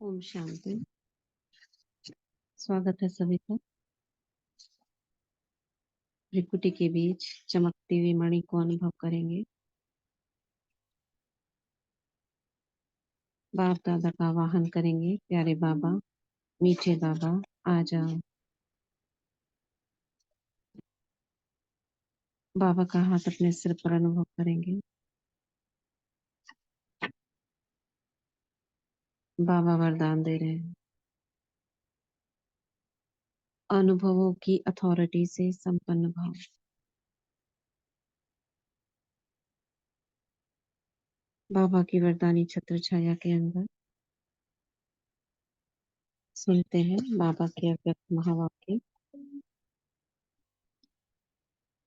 ओम शांति। स्वागत है सभी का। त्रिकुटी के बीच चमकती हुई मणि को अनुभव करेंगे। बाप दादा का आवाहन करेंगे। प्यारे बाबा, मीठे बाबा, आ जाओ। बाबा का हाथ अपने सिर पर अनुभव करेंगे। बाबा वरदान दे रहे हैं। अनुभवों की अथॉरिटी से संपन्न भाव। बाबा की वरदानी छत्र छाया के अंदर सुनते हैं बाबा के अव्यक्त महावाक्य।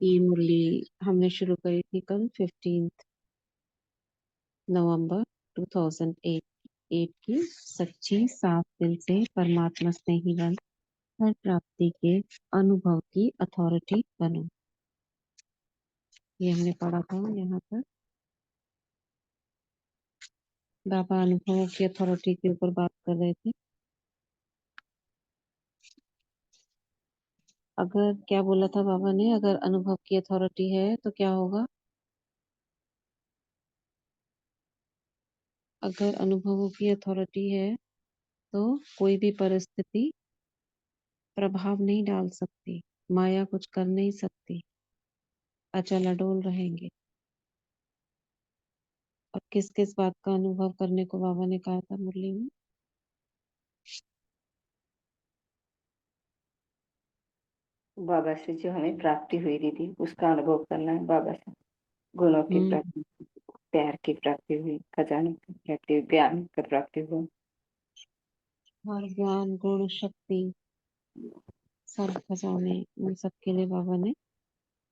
ये मुरली हमने शुरू करी थी कल 15 नवंबर 2008 की। सच्ची साफ दिल से परमात्मा स्नेही बन हर प्राप्ति के अनुभव की अथॉरिटी बनो। ये हमने पढ़ा था यहाँ पर। बाबा अनुभवों की अथॉरिटी के ऊपर बात कर रहे थे। अगर क्या बोला था बाबा ने, अगर अनुभव की अथॉरिटी है तो क्या होगा? अगर अनुभवों की अथॉरिटी है तो कोई भी परिस्थिति प्रभाव नहीं डाल सकती, माया कुछ कर नहीं सकती, अचल अडोल रहेंगे। और किस किस बात का अनुभव करने को बाबा ने कहा था मुरली में? बाबा से जो हमें प्राप्ति हुई दीदी, उसका अनुभव करना है। बाबा से गुणों की प्राप्ति, प्यार की प्राप्ति हुई, खजाने की प्राप्ति, ज्ञान की प्राप्ति हुई। और ज्ञान गुण शक्ति सब खजाने, उन सब के लिए बाबा ने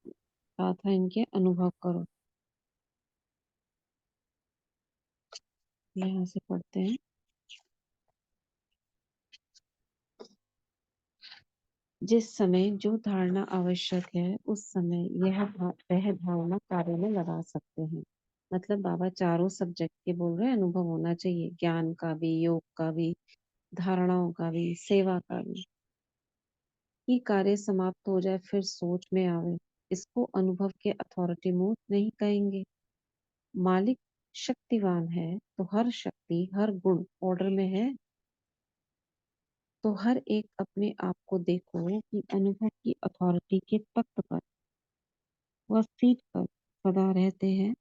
कहा था इनके अनुभव करो। यहाँ से पढ़ते हैं। जिस समय जो धारणा आवश्यक है उस समय वह धारणा कार्य में लगा सकते हैं। मतलब बाबा चारों सब्जेक्ट के बोल रहे हैं, अनुभव होना चाहिए, ज्ञान का भी, योग का भी, धारणाओं का भी, सेवा का भी। कि कार्य समाप्त हो जाए फिर सोच में आवे, इसको अनुभव के अथॉरिटी मोड नहीं कहेंगे। मालिक शक्तिवान है तो हर शक्ति हर गुण ऑर्डर में है। तो हर एक अपने आप को देखो कि अनुभव की अथॉरिटी के तख्त पर व सीट पर सदा रहते हैं।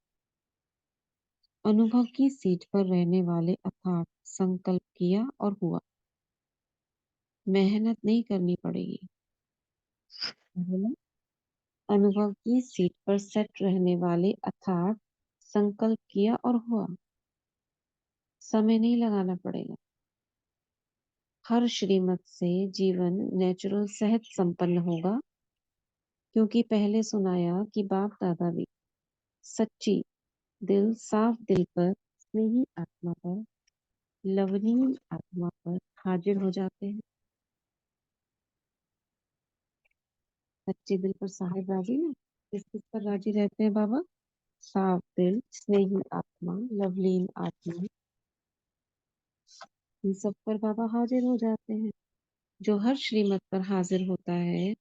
अनुभव की सीट पर रहने वाले अर्थात संकल्प किया और हुआ, मेहनत नहीं करनी पड़ेगी। बोला, अनुभव की सीट पर सेट रहने वाले अर्थात संकल्प किया और हुआ, समय नहीं लगाना पड़ेगा। हर श्रीमत से जीवन नेचुरल सहज संपन्न होगा, क्योंकि पहले सुनाया कि बाप दादा भी सच्ची दिल साफ दिल पर स्नेही आत्मा पर लवनीय आत्मा पर हाजिर हो जाते हैं। सच्चे दिल पर साहिब राजी ना, किस किस पर राजी रहते हैं बाबा? साफ दिल, स्नेही आत्मा, लवलीन आत्मा, इन सब पर बाबा हाजिर हो जाते हैं। जो हर श्रीमत पर हाजिर होता है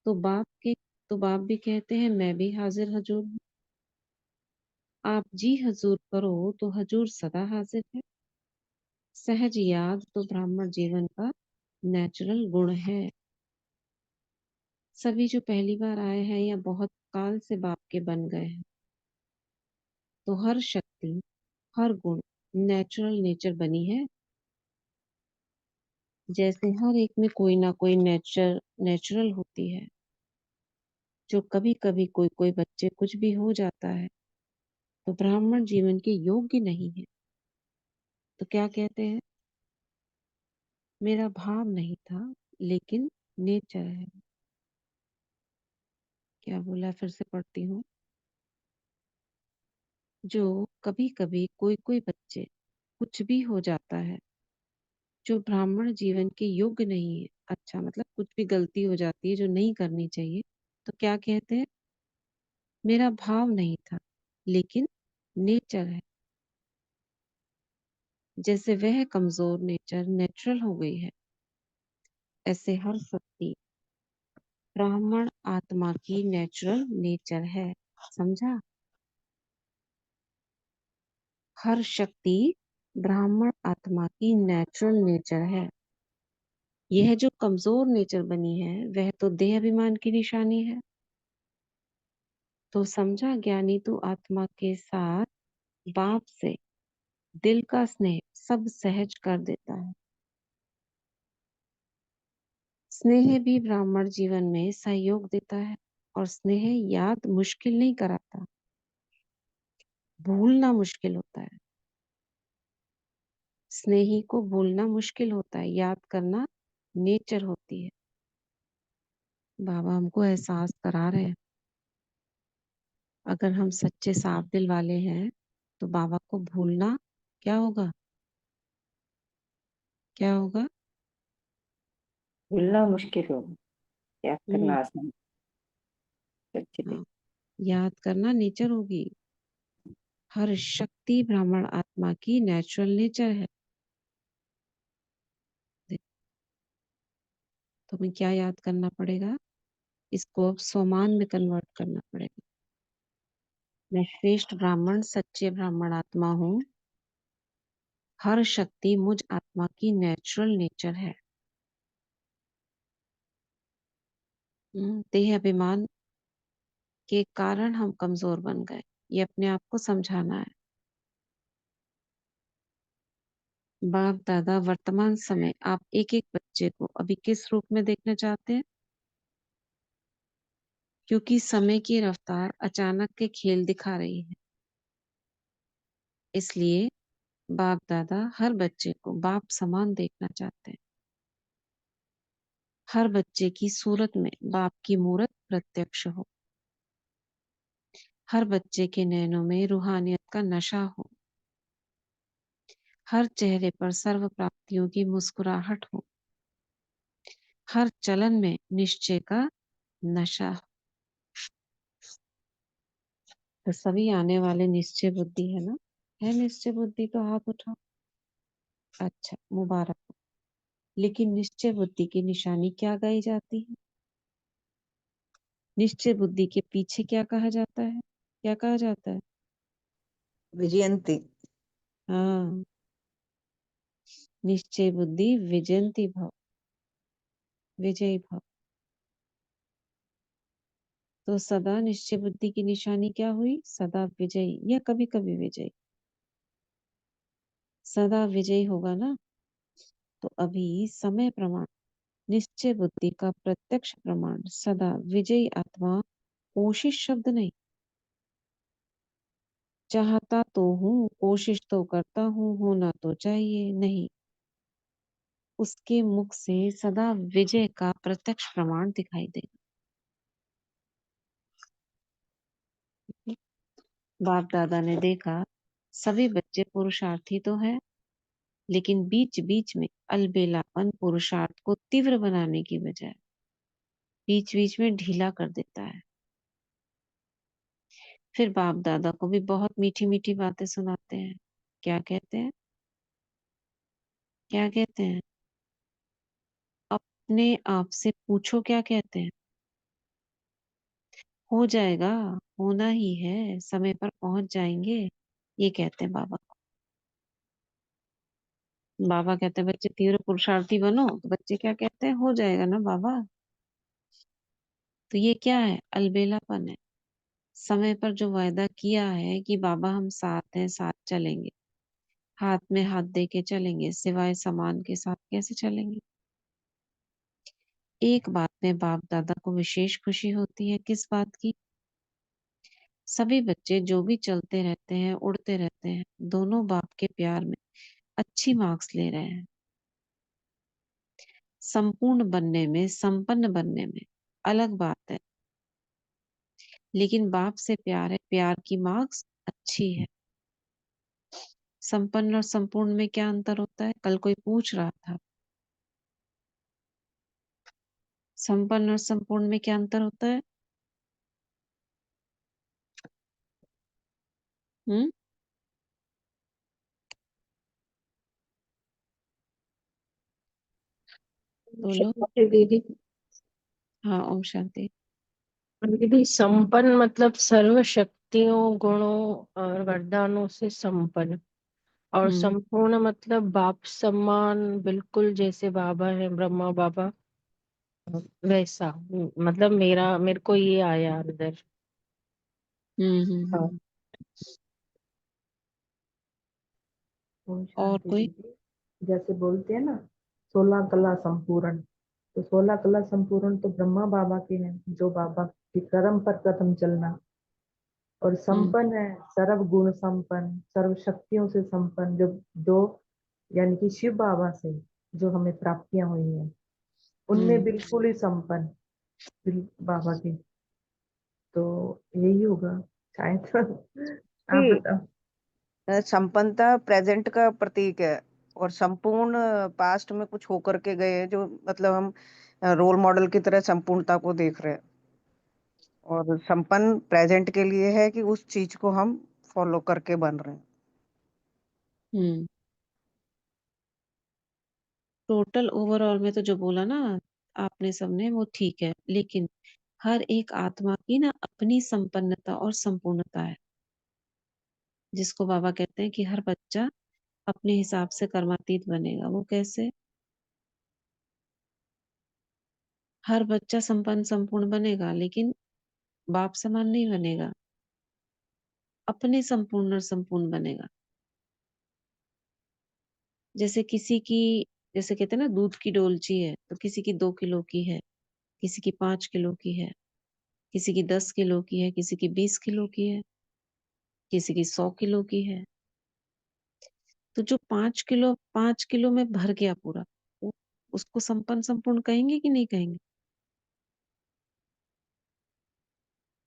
तो बाप भी कहते हैं मैं भी हाजिर हजूर हूँ। आप जी हजूर करो तो हजूर सदा हाजिर है। सहज याद तो ब्राह्मण जीवन का नेचुरल गुण है। सभी जो पहली बार आए हैं या बहुत काल से बाप के बन गए हैं, तो हर शक्ति हर गुण नेचुरल नेचर बनी है। जैसे हर एक में कोई ना कोई नेचुरल होती है। जो कभी कभी कोई कोई बच्चे कुछ भी हो जाता है तो ब्राह्मण जीवन के योग्य नहीं है, तो क्या कहते हैं? मेरा भाव नहीं था लेकिन नेचर है। क्या बोला, फिर से पढ़ती हूँ। जो कभी कभी कोई कोई बच्चे कुछ भी हो जाता है जो ब्राह्मण जीवन के योग्य नहीं है, अच्छा मतलब कुछ भी गलती हो जाती है जो नहीं करनी चाहिए, तो क्या कहते हैं? मेरा भाव नहीं था लेकिन नेचर है। जैसे वह कमजोर नेचर नेचुरल हो गई है, ऐसे हर शक्ति ब्राह्मण आत्मा की नेचुरल नेचर है। समझा? हर शक्ति ब्राह्मण आत्मा की नेचुरल नेचर है। यह जो कमजोर नेचर बनी है वह तो देह अभिमान की निशानी है। तो समझा, ज्ञानी तो आत्मा के साथ बाप से दिल का स्नेह सब सहज कर देता है। स्नेह भी ब्राह्मण जीवन में सहयोग देता है, और स्नेह याद मुश्किल नहीं कराता, भूलना मुश्किल होता है। स्नेही को भूलना मुश्किल होता है, याद करना नेचर होती है। बाबा हमको एहसास करा रहे हैं, अगर हम सच्चे साफ दिल वाले हैं तो बाबा को भूलना क्या होगा? क्या होगा? भूलना मुश्किल होगा, याद हम्म। करना आसान। सच्चे दिल। हाँ, याद करना नेचर होगी। हर शक्ति ब्राह्मण आत्मा की नेचुरल नेचर है। तुम्हें क्या याद करना पड़ेगा? इसको अब स्वमान में कन्वर्ट करना पड़ेगा। मैं श्रेष्ठ ब्राह्मण सच्चे ब्राह्मण आत्मा हूँ। हर शक्ति मुझ आत्मा की नेचुरल नेचर है। देह अभिमान के कारण हम कमजोर बन गए, ये अपने आप को समझाना है। बाप दादा वर्तमान समय आप एक एक बच्चे को अभी किस रूप में देखना चाहते हैं? क्योंकि समय की रफ्तार अचानक के खेल दिखा रही है, इसलिए बाप दादा हर बच्चे को बाप समान देखना चाहते हैं। हर बच्चे की सूरत में बाप की मूरत प्रत्यक्ष हो। हर बच्चे के नैनों में रूहानियत का नशा हो। हर चेहरे पर सर्व प्राप्तियों की मुस्कुराहट हो। हर चलन में निश्चय का नशा हो। तो सभी आने वाले निश्चय बुद्धि है ना? है निश्चय बुद्धि तो हाथ उठाओ। अच्छा, मुबारक हो। लेकिन निश्चय बुद्धि की निशानी क्या गाई जाती है? निश्चय बुद्धि के पीछे क्या कहा जाता है? क्या कहा जाता है? विजयंती। हाँ, निश्चय बुद्धि विजयंती भव, विजयी भव। तो सदा निश्चय बुद्धि की निशानी क्या हुई? सदा विजयी या कभी कभी विजयी। सदा विजयी होगा ना? तो अभी समय प्रमाण निश्चय बुद्धि का प्रत्यक्ष प्रमाण सदा विजयी आत्मा, कोशिश शब्द नहीं। चाहता तो हूँ, कोशिश तो करता हूँ, होना तो चाहिए नहीं। उसके मुख से सदा विजय का प्रत्यक्ष प्रमाण दिखाई देगा। बाप दादा ने देखा सभी बच्चे पुरुषार्थी तो है, लेकिन बीच बीच में अलबेलापन पुरुषार्थ को तीव्र बनाने की बजाय बीच बीच में ढीला कर देता है। फिर बाप दादा को भी बहुत मीठी मीठी बातें सुनाते हैं। क्या कहते हैं? क्या कहते हैं? अपने आप से पूछो क्या कहते हैं? हो जाएगा, होना ही है, समय पर पहुंच जाएंगे, ये कहते हैं बाबा। बाबा कहते हैं बच्चे तीव्र पुरुषार्थी बनो, तो बच्चे क्या कहते हैं? हो जाएगा ना बाबा। तो ये क्या है? अलबेलापन है। समय पर जो वायदा किया है कि बाबा हम साथ हैं, साथ चलेंगे, हाथ में हाथ दे के चलेंगे, सिवाय सामान के साथ कैसे चलेंगे? एक बात में बाप दादा को विशेष खुशी होती है। किस बात की? सभी बच्चे जो भी चलते रहते हैं, उड़ते रहते हैं, दोनों बाप के प्यार में अच्छी मार्क्स ले रहे हैं। संपूर्ण बनने में, संपन्न बनने में अलग बात है, लेकिन बाप से प्यार है, प्यार की मार्क्स अच्छी है। संपन्न और संपूर्ण में क्या अंतर होता है? कल कोई पूछ रहा था, संपन्न और संपूर्ण में क्या अंतर होता है? हम्म? बोलो। दीदी, हाँ, ओम शांति। दीदी संपन्न मतलब सर्व शक्तियों, गुणों और वरदानों से संपन्न। और हम्म संपूर्ण मतलब बाप सम्मान, बिल्कुल जैसे बाबा है ब्रह्मा बाबा वैसा। मतलब मेरे को ये आया अंदर। हाँ। हम्म। ओम और शांति कोई? दीदी। जैसे बोलते हैं ना, 16 कला संपूर्ण, तो 16 कला संपूर्ण तो ब्रह्मा बाबा के हैं, जो बाबा की कर्म पर कदम चलना। और हम्म संपन्न है, सर्व गुण संपन्न, सर्व शक्तियों से संपन्न, जो जो यानी कि शिव बाबा से जो हमें प्राप्तियां हुई हैं, उनमें हम्म बिल्कुल ही संपन्न बाबा की। तो यही होगा शायद। आप जी, बताओ। संपन्नता प्रेजेंट का प्रतीक है, और संपूर्ण पास्ट में कुछ होकर के गए हैं, जो मतलब हम रोल मॉडल की तरह संपूर्णता को देख रहे हैं। और संपन्न प्रेजेंट के लिए है कि उस चीज को हम फॉलो करके बन रहे हैं। हम्म। टोटल ओवरऑल में तो जो बोला ना आपने सबने, वो ठीक है, लेकिन हर एक आत्मा की ना अपनी संपन्नता और संपूर्णता है, जिसको बाबा कहते हैं कि हर बच्चा अपने हिसाब से कर्मातीत बनेगा। वो कैसे? हर बच्चा संपन्न संपूर्ण बनेगा, लेकिन बाप समान नहीं बनेगा, अपने संपूर्ण और संपूर्ण बनेगा। जैसे किसी की, जैसे कहते हैं ना दूध की डोलची है, तो किसी की 2 किलो की है, किसी की 5 किलो की है, किसी की 10 किलो की है, किसी की 20 किलो की है, किसी की 100 किलो की है। तो जो 5 किलो में भर गया पूरा, वो उसको संपन्न संपूर्ण कहेंगे कि नहीं कहेंगे?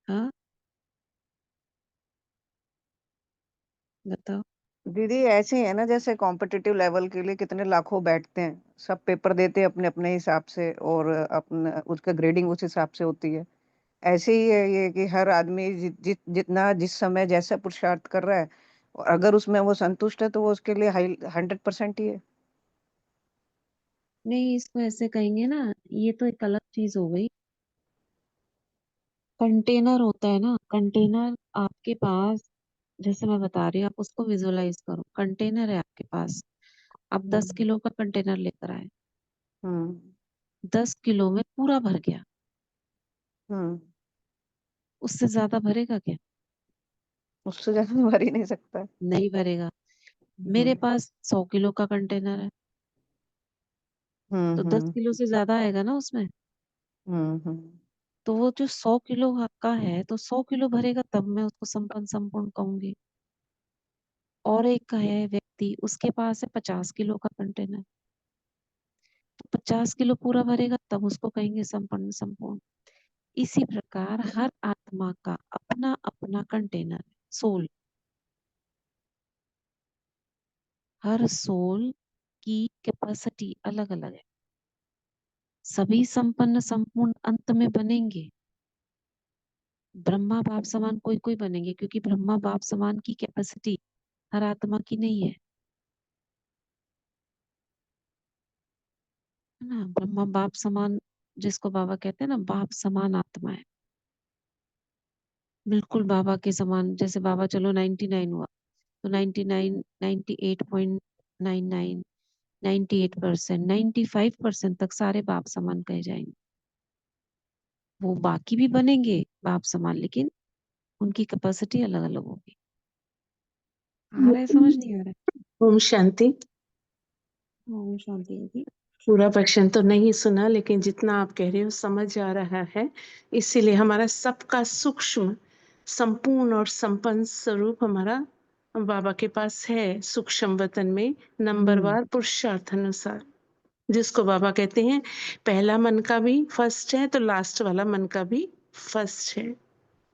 हाँ, बताओ। दीदी ऐसे ही है ना, जैसे कॉम्पिटिटिव लेवल के लिए कितने लाखों बैठते हैं, सब पेपर देते हैं अपने अपने हिसाब से, और अपना उसका ग्रेडिंग उस हिसाब से होती है। ऐसे ही है ये कि हर आदमी जितना जिस समय जैसा पुरुषार्थ कर रहा है, और अगर उसमें वो संतुष्ट है, तो वो उसके लिए हाई 100% ही है। नहीं, इसको ऐसे कहेंगे ना, ये तो एक अलग चीज हो गई। कंटेनर होता है ना, कंटेनर आपके पास, जैसे मैं बता रही हूँ, आप उसको विजुअलाइज करो। कंटेनर है आपके पास, आप दस हम्म। किलो का कंटेनर लेकर आए, हम्म। 10 किलो में पूरा भर गया, हम्म। उससे ज्यादा भरेगा क्या? उससे ज्यादा तो भर ही नहीं सकता है। नहीं भरेगा। मेरे हम्म। पास 100 किलो का कंटेनर है, हम्म। तो दस हम्म। किलो से ज्यादा आएगा ना उसमें। हम्म। हम्म। तो वो जो 100 किलो का है, तो 100 किलो भरेगा, तब मैं उसको संपन्न संपूर्ण कहूंगी। और एक का है व्यक्ति, उसके पास है 50 किलो का कंटेनर, तो 50 किलो पूरा भरेगा, तब उसको कहेंगे संपन्न संपूर्ण। इसी प्रकार हर आत्मा का अपना अपना कंटेनर है, सोल। हर सोल की कैपेसिटी अलग अलग है। सभी संपन्न संपूर्ण अंत में बनेंगे, ब्रह्मा बाप समान कोई कोई बनेंगे, क्योंकि ब्रह्मा बाप समान की कैपेसिटी हर आत्मा की नहीं है। है ना? ब्रह्मा बाप समान, जिसको बाबा कहते हैं ना, बाप समान आत्मा है, बिल्कुल बाबा के समान। जैसे बाबा चलो 99 हुआ, तो 99, 98.99, 98%, 95% तक सारे बाप समान कहे जाएंगे। वो बाकी भी बनेंगे बाप समान, लेकिन उनकी कैपेसिटी अलग अलग होगी। आ रहा है? समझ नहीं आ रहा ओम शांति। है? ओम शांति जी। पूरा वर्षन तो नहीं सुना, लेकिन जितना आप कह रहे हो समझ आ रहा है। इसीलिए हमारा सबका सूक्ष्म संपूर्ण और संपन्न स्वरूप हमारा बाबा के पास है, सूक्ष्म वतन में नंबरवार पुरुषार्थ अनुसार, जिसको बाबा कहते हैं पहला मन का भी फर्स्ट है, तो लास्ट वाला मन का भी फर्स्ट है।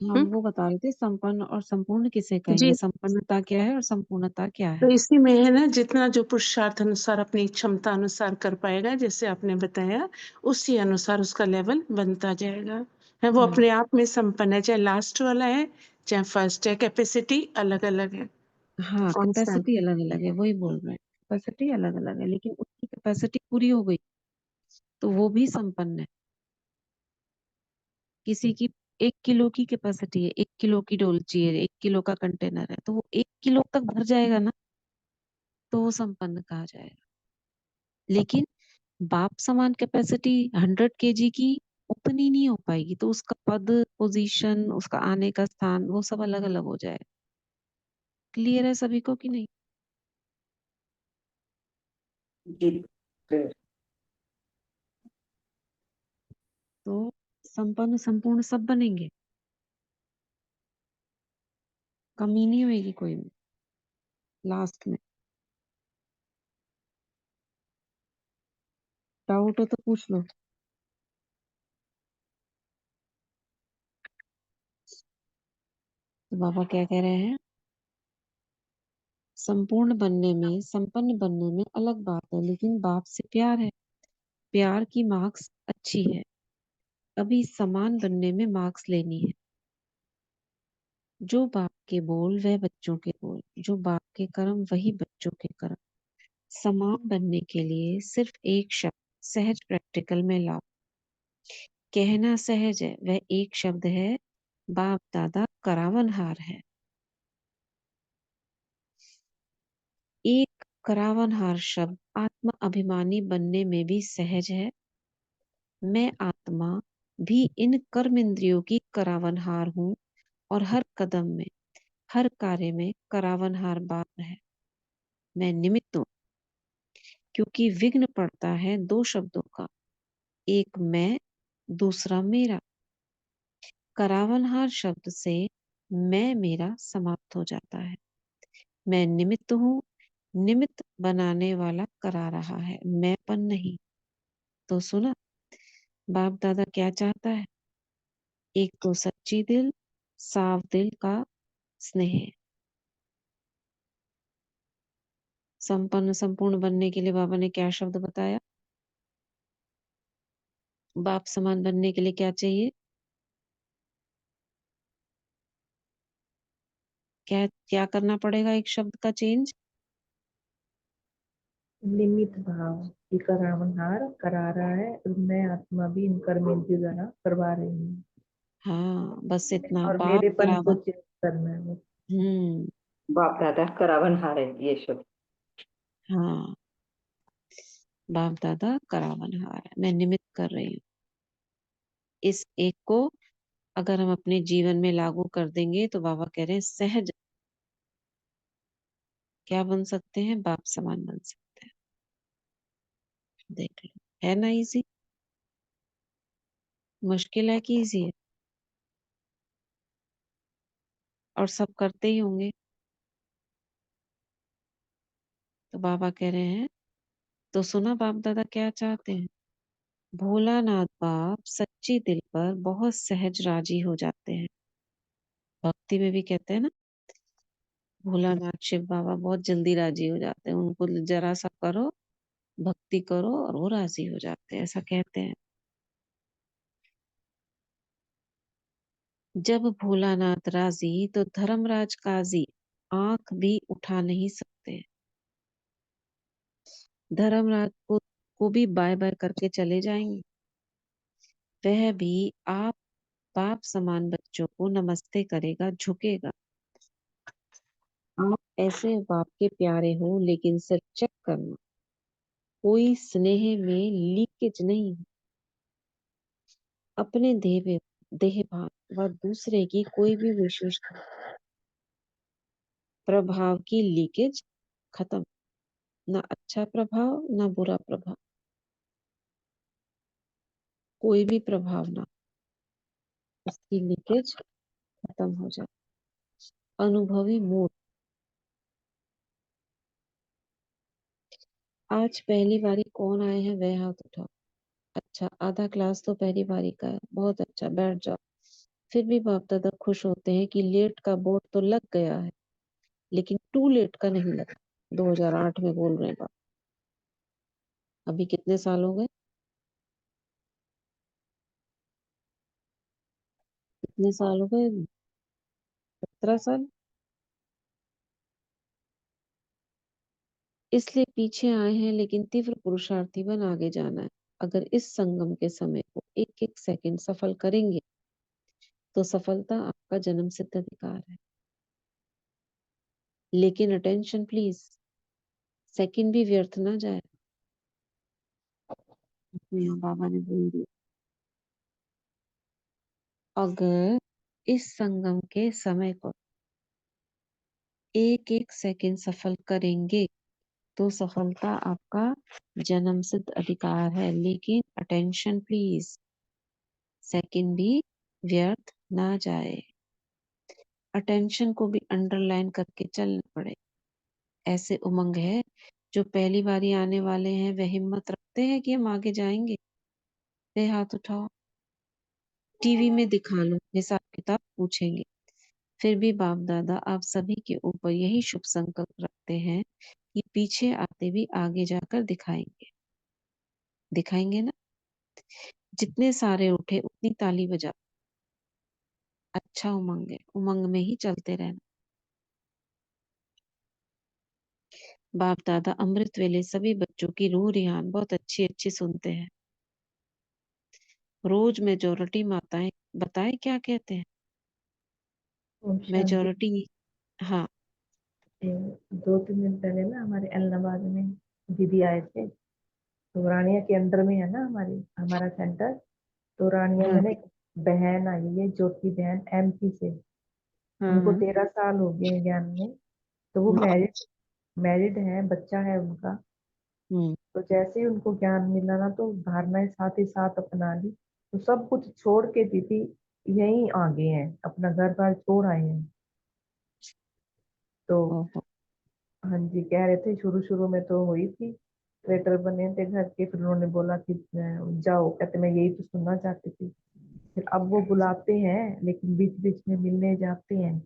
हम वो बता रहे थे संपन्न और संपूर्ण किसे कहेंगे, जी। संपन्नता क्या है और संपूर्णता क्या तो है। इसी में है ना, जितना जो पुरुषार्थ अनुसार अपनी क्षमता अनुसार कर पाएगा, जैसे आपने बताया, उसी अनुसार उसका लेवल बनता जाएगा। है वो हाँ अपने आप में संपन्न है, चाहे लास्ट वाला है चाहे फर्स्ट है, कैपेसिटी अलग अलग है, हाँ, कांस्टेंट। कैपेसिटी अलग अलग है, वही बोल रहे हैं, कैपेसिटी अलग अलग है, लेकिन उसकी कैपेसिटी पूरी हो गई, तो वो भी संपन्न है। किसी की 1 किलो की कैपेसिटी है, 1 किलो की डोलची है, 1 किलो का कंटेनर है, तो वो 1 किलो तक भर जाएगा ना, तो वो संपन्न कहा जाएगा। लेकिन बाप समान कैपेसिटी 100 kg की उतनी नहीं हो पाएगी, तो उसका पद, पोजीशन, उसका आने का स्थान, वो सब अलग अलग हो जाएगा। क्लियर है सभी को कि नहीं? जी फिर तो संपन्न संपूर्ण सब बनेंगे, कमी नहीं होगी कोई में लास्ट में। डाउट हो तो पूछ लो। तो बाबा क्या कह रहे हैं? संपूर्ण बनने में, संपन्न बनने में अलग बात है, लेकिन बाप से प्यार है, प्यार की मार्क्स अच्छी है। अभी समान बनने में मार्क्स लेनी है। जो बाप के बोल वह बच्चों के बोल, जो बाप के कर्म वही बच्चों के कर्म। समान बनने के लिए सिर्फ एक शब्द सहज प्रैक्टिकल में लाओ। कहना सहज है, वह एक शब्द है, बाप दादा करावनहार है। एक करावनहार शब्द आत्मा अभिमानी बनने में भी सहज है। मैं आत्मा भी इन कर्म इंद्रियों की करावनहार हूँ, और हर कदम में, हर कार्य में करावनहार बाप है। मैं निमित्त हूँ, क्योंकि विघ्न पड़ता है 2 शब्दों का, एक मैं, दूसरा मेरा। करावनहार शब्द से मैं मेरा समाप्त हो जाता है। मैं निमित्त हूँ, निमित्त बनाने वाला करा रहा है, मैंपन नहीं। तो सुना बाप दादा क्या चाहता है? एक तो सच्ची दिल, साफ दिल का स्नेह। संपन्न संपूर्ण बनने के लिए बाबा ने क्या शब्द बताया? बाप समान बनने के लिए क्या चाहिए? क्या क्या करना पड़ेगा? एक शब्द का चेंज। निमित्त भाव कि करावनहार करा रहा है और मैं आत्मा भी इन कर्म इंद्रियों द्वारा करवा रही हूँ, हाँ, बस इतना। और बाप मेरेपन को करावन। चेंज करना है बस। हम्म। बाप दादा करावनहार है ये शब्द। हाँ, बाप दादा करावनहार है, मैं निमित्त कर रही हूँ। इस एक को अगर हम अपने जीवन में लागू कर देंगे तो बाबा कह रहे हैं सहज क्या बन सकते हैं? बाप समान बन सकते हैं। देख लो, है ना इजी? मुश्किल है कि इजी है? और सब करते ही होंगे। तो बाबा कह रहे हैं, तो सुना बाप दादा क्या चाहते हैं? भोलानाथ बाप सच्ची दिल पर बहुत सहज राजी हो जाते हैं। भक्ति में भी कहते हैं ना, भोलानाथ शिव बाबा बहुत जल्दी राजी हो जाते हैं, उनको जरा सा करो, भक्ति करो और वो राजी हो जाते हैं, ऐसा कहते हैं। जब भोलानाथ राजी तो धर्मराज काजी आंख भी उठा नहीं सकते। धर्मराज को भी बाय बाय करके चले जाएंगे। वह भी आप बाप समान बच्चों को नमस्ते करेगा, झुकेगा। आप ऐसे बाप के प्यारे हो, लेकिन सिर्फ चेक करना, कोई स्नेह में लीकेज नहीं। अपने देह भाव व दूसरे की कोई भी विशेषता प्रभाव की लीकेज खत्म। ना अच्छा प्रभाव, ना बुरा प्रभाव, कोई भी प्रभाव ना, उसकी लीकेज खत्म हो जाए। अनुभवी मूड। आज पहली बारी कौन आए हैं वह हाथ उठाओ। अच्छा, आधा क्लास तो पहली बारी का है, बहुत अच्छा, बैठ जाओ। फिर भी बाप दादा खुश होते हैं कि लेट का बोर्ड तो लग गया है, लेकिन टू लेट का नहीं लगा। 2008 में बोल रहे हैं बाप। अभी कितने साल हो गए? कितने साल हो गए? 17 साल। इसलिए पीछे आए हैं, लेकिन तीव्र पुरुषार्थी बन आगे जाना है। अगर इस संगम के समय को एक एक सेकंड सफल करेंगे तो सफलता आपका जन्म सिद्ध अधिकार है। लेकिन अटेंशन प्लीज, सेकंड भी व्यर्थ ना जाए। यहाँ बाबा ने बोल दिया, अगर इस संगम के समय को एक एक सेकंड सफल करेंगे तो सफलता आपका जन्म सिद्ध अधिकार है। लेकिन अटेंशन प्लीज, सेकंड भी व्यर्थ ना जाए। अटेंशन को भी अंडरलाइन करके चलना पड़े। ऐसे उमंग है जो पहली बारी आने वाले हैं, वह हिम्मत रखते हैं कि हम आगे जाएंगे। वे हाथ उठाओ, टीवी में दिखा लो, हिसाब किताब पूछेंगे। फिर भी बाप दादा आप सभी के ऊपर यही शुभ संकल्प रखते हैं कि पीछे आते भी आगे जाकर दिखाएंगे। दिखाएंगे ना? जितने सारे उठे उतनी ताली बजा। अच्छा उमंग है, उमंग में ही चलते रहना। बाप दादा अमृत वेले सभी बच्चों की रूह रिहान बहुत अच्छी अच्छी सुनते हैं। रोज मेजोरिटी माताएं बताएं क्या कहते हैं? ओम शांति। मेजोरिटी, हाँ 2-3 दिन पहले ना हमारे इलाहाबाद में दीदी आए थे। तो रानिया के अंडर में है ना हमारा सेंटर। तो रानिया में हाँ ना एक बहन आई है, ज्योति बहन, एमपी से। हाँ उनको हाँ 13 साल हो गए हैं ज्ञान में। तो वो हम्म मैरिड है, बच्चा है उनका। हम्म, तो जैसे ही उनको ज्ञान मिला ना तो धारणाएं साथ ही साथ अपना ली। तो सब कुछ छोड़ के दीदी यहीं आ गए हैं, अपना घर बार छोड़ आए हैं। तो ओहो, हाँ जी, कह रहे थे शुरू शुरू में तो हुई थी, वेटर बने थे घर के। फिर उन्होंने बोला कि जाओ, कहते मैं यही तो सुनना चाहती थी। फिर अब वो बुलाते हैं, लेकिन बीच बीच में मिलने जाते हैं।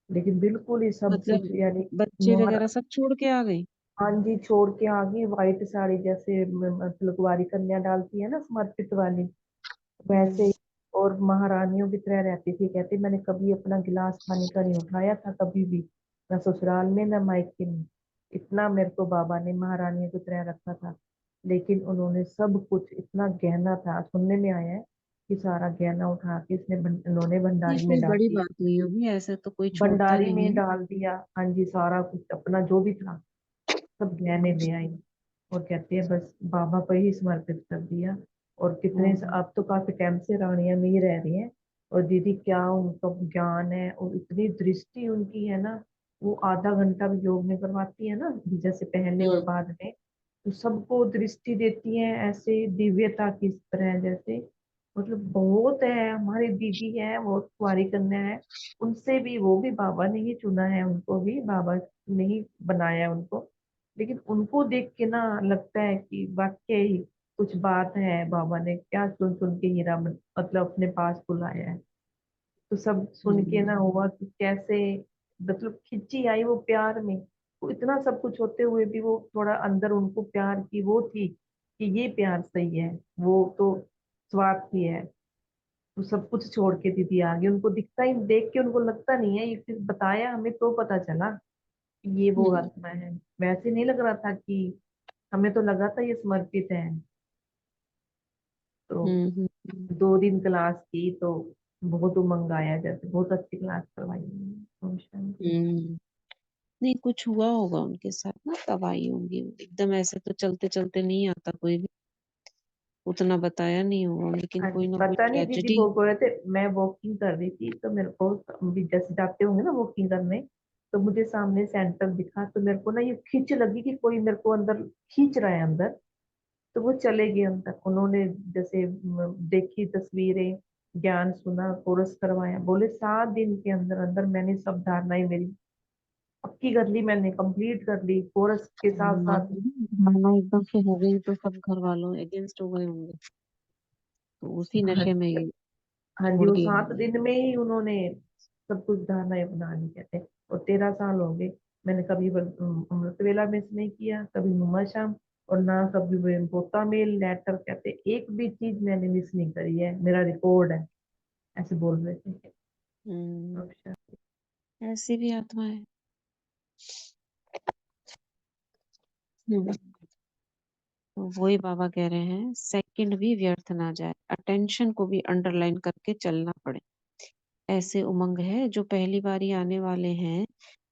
लेकिन बिल्कुल ही सब कुछ मतलब यानी बच्चे महारा। वगैरह सब छोड़ के आ गई? हाँ जी, छोड़ के आ गई। व्हाइट साड़ी जैसे मतलब कुंवारी कन्या डालती है ना, समर्पित वाली, वैसे हम्म ही। और महारानियों की तरह रहती थी। कहती मैंने कभी अपना गिलास पानी का नहीं उठाया था, कभी भी, ना ससुराल में ना मायके में। इतना मेरे को बाबा ने महारानियों की तरह रखा था। लेकिन उन्होंने सब कुछ, इतना गहना था, सुनने में आया है कि सारा गहना उठा के उन्होंने ये भंडारी में कोई डाल बड़ी दिया। बात नहीं होगी, ऐसे तो कोई छोड़ता भंडारी नहीं में है। डाल दिया, हाँ जी, सारा कुछ अपना जो भी था सब गहने ले आई। और कहते हैं बस बाबा पर ही समर्पित कर दिया। और कितने ओहो, अब तो काफी टाइम से रानिया में ही रह रही हैं। और दीदी क्या उनका ज्ञान है, और इतनी दृष्टि उनकी है ना। वो आधा घंटा भी योग में करवाती है ना, जैसे पहले और हम्म बाद में। तो सबको दृष्टि देती है ऐसे दिव्यता की तरह जैसे। मतलब बहुत है, हमारी दीदी है, बहुत कुंवारी कन्या है। उनसे भी, वो भी बाबा ने ही चुना है, उनको भी बाबा ने ही बनाया है उनको। लेकिन उनको देख के ना लगता है कि वाकई कुछ बात है, बाबा ने क्या सुन सुन के हीरा मतलब अपने पास बुलाया है। तो सब सुन के ना हम्म हुआ कि कैसे, मतलब खिंची आई वो प्यार में। वो इतना सब कुछ होते हुए भी वो थोड़ा अंदर उनको प्यार की वो थी कि ये प्यार सही है। वो तो स्वार्थी है। तो सब कुछ छोड़ के दीदी आ गई। उनको दिखता ही, देख के उनको लगता नहीं है, ये फिर बताया हमें तो पता चला कि ये वो हम्म आत्मा है। वैसे नहीं लग रहा था कि, हमें तो लगा था ये समर्पित है। तो हम्म। 2 दिन क्लास की तो बहुत उमंग आया, जैसे बहुत अच्छी क्लास करवाई उन्होंने। ओम शांति। हम्म। नहीं, कुछ हुआ होगा उनके साथ ना, तब आई होंगी। एकदम ऐसे तो चलते चलते नहीं आता कोई भी, उतना बताया नहीं होगा, लेकिन हाँ कोई जी, ना कोई पता नहीं दीदी ट्रेजेडी। बोल रहे थे। मैं वॉकिंग कर रही थी तो मेरे को, अभी जैसे जाते होंगे ना वॉकिंग करने, तो मुझे सामने सेंटर दिखा। तो मेरे को ना ये खींच लगी कि कोई मेरे को अंदर खींच रहा है अंदर। तो वो चले गए अंदर। उन्होंने जैसे देखी तस्वीरें, ज्ञान सुना, कोर्स करवाया। बोले 7 दिन के अंदर अंदर मैंने सब धारणाएं मेरी पक्की कर ली, मैंने कंप्लीट कर ली कोर्स के साथ साथ। माना एकदम से हो गई तो सब घर वालों अगेंस्ट हो गए होंगे, तो उसी हाँ नशे में जी, ये हाँ जी, छोड़ वो दिया 7 दिन होगा। में ही उन्होंने सब कुछ धारणाएं बना ली कहते हैं। और 13 साल हो गए। मैंने कभी अमृत वेला मिस नहीं किया, कभी मुम्मा शाम, और ना कभी पोता मेल लेटर, कहते एक भी चीज मैंने मिस नहीं करी है, मेरा रिकॉर्ड है। ऐसे बोल रहे थे। अच्छा। ऐसी भी आत्मा है। हम्म, तो वही बाबा कह रहे हैं, सेकंड सेकंड भी व्यर्थ ना जाए, अटेंशन को भी अंडरलाइन करके चलना पड़े। ऐसे उमंग है जो पहली बारी आने वाले हैं,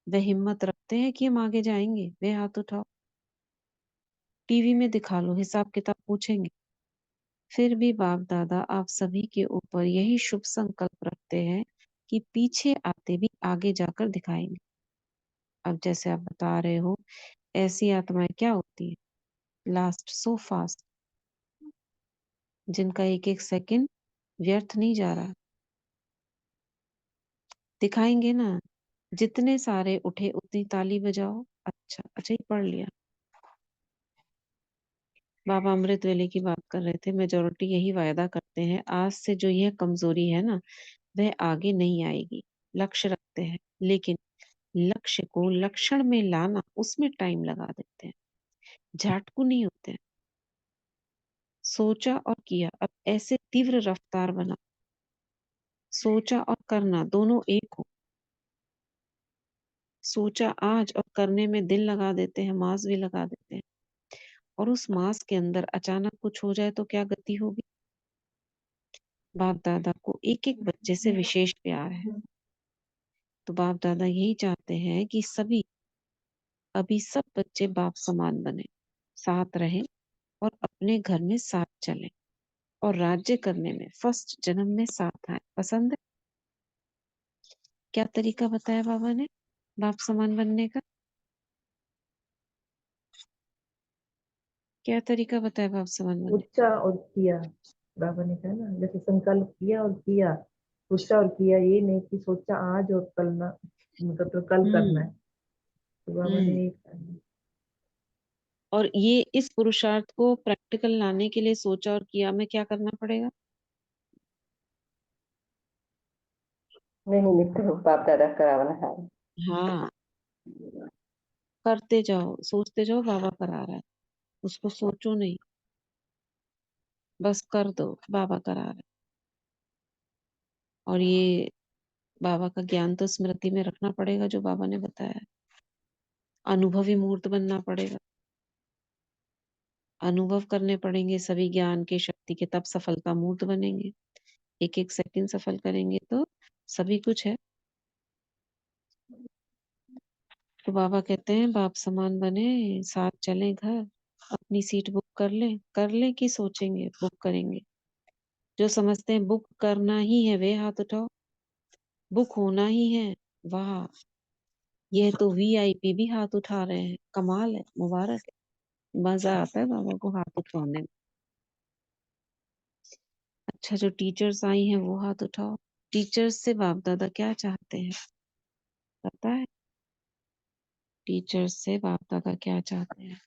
वे हिम्मत रखते हैं कि हम आगे जाएंगे, वे हाथ उठाओ। टीवी में दिखा लो, हिसाब किताब पूछेंगे। फिर भी बाप दादा आप सभी के ऊपर यही शुभ संकल्प रखते हैं कि पीछे आते भी आगे जाकर दिखाएंगे। अब जैसे आप बता रहे हो, ऐसी आत्माएं क्या होती है, लास्ट सो फास्ट, जिनका एक एक सेकंड व्यर्थ नहीं जा रहा। दिखाएंगे ना, जितने सारे उठे उतनी ताली बजाओ। अच्छा अच्छा ही पढ़ लिया। बाबा अमृत वेले की बात कर रहे थे, मेजोरिटी यही वायदा करते हैं, आज से जो यह कमजोरी है ना, वह आगे नहीं आएगी। लक्ष्य रखते हैं, लेकिन लक्ष्य को लक्षण में लाना, उसमें टाइम लगा देते हैं, झाटकू नहीं होते हैं। सोचा और किया, अब ऐसे तीव्र रफ्तार बना, सोचा और करना दोनों एक हो। सोचा आज और करने में दिल लगा देते हैं, मास भी लगा देते हैं, और उस मास के अंदर अचानक कुछ हो जाए तो क्या गति होगी। बाप दादा को एक एक बच्चे से विशेष प्यार है, तो बाप दादा यही चाहते हैं कि सभी, अभी सब बच्चे बाप समान बने, साथ रहें और अपने घर में साथ चलें, और राज्य करने में फर्स्ट जन्म में साथ आए। पसंद है? क्या तरीका बताया बाबा ने बाप समान बनने का? क्या तरीका बताया बाप समान बनने सोचा और किया, बाबा ने कहा ना, जैसे संकल्प किया और किया, सोचा और किया, ये नहीं कि सोचा आज और कल ना, मतलब तो कल का? करना है। तो बाबा ने हम्म। ये कहा। और ये इस पुरुषार्थ को प्रैक्टिकल लाने के लिए सोचा और किया में क्या करना पड़ेगा? नहीं लिखो, बाप दादा करावना है। हाँ, करते जाओ, सोचते जाओ बाबा करा रहा है, उसको सोचो नहीं, बस कर दो, बाबा करा रहा है। और ये बाबा का ज्ञान तो स्मृति में रखना पड़ेगा जो बाबा ने बताया। अनुभवी मूर्त बनना पड़ेगा, अनुभव करने पड़ेंगे सभी ज्ञान के शक्ति के, तब सफलता मूर्त बनेंगे। एक एक सेकंड सफल करेंगे तो सभी कुछ है। तो बाबा कहते हैं बाप समान बने, साथ चलें घर, अपनी सीट बुक कर लें कि सोचेंगे बुक करेंगे। जो समझते हैं बुक करना ही है वे हाथ उठाओ, बुक होना ही है। वाह, यह तो वीआईपी भी हाथ उठा रहे हैं, कमाल है, मुबारक है। मजा आता है बाबा को हाथ उठाने में। अच्छा, जो टीचर्स आई हैं वो हाथ उठाओ। टीचर्स से बाप दादा क्या चाहते हैं पता है? टीचर्स से बाप दादा क्या चाहते हैं?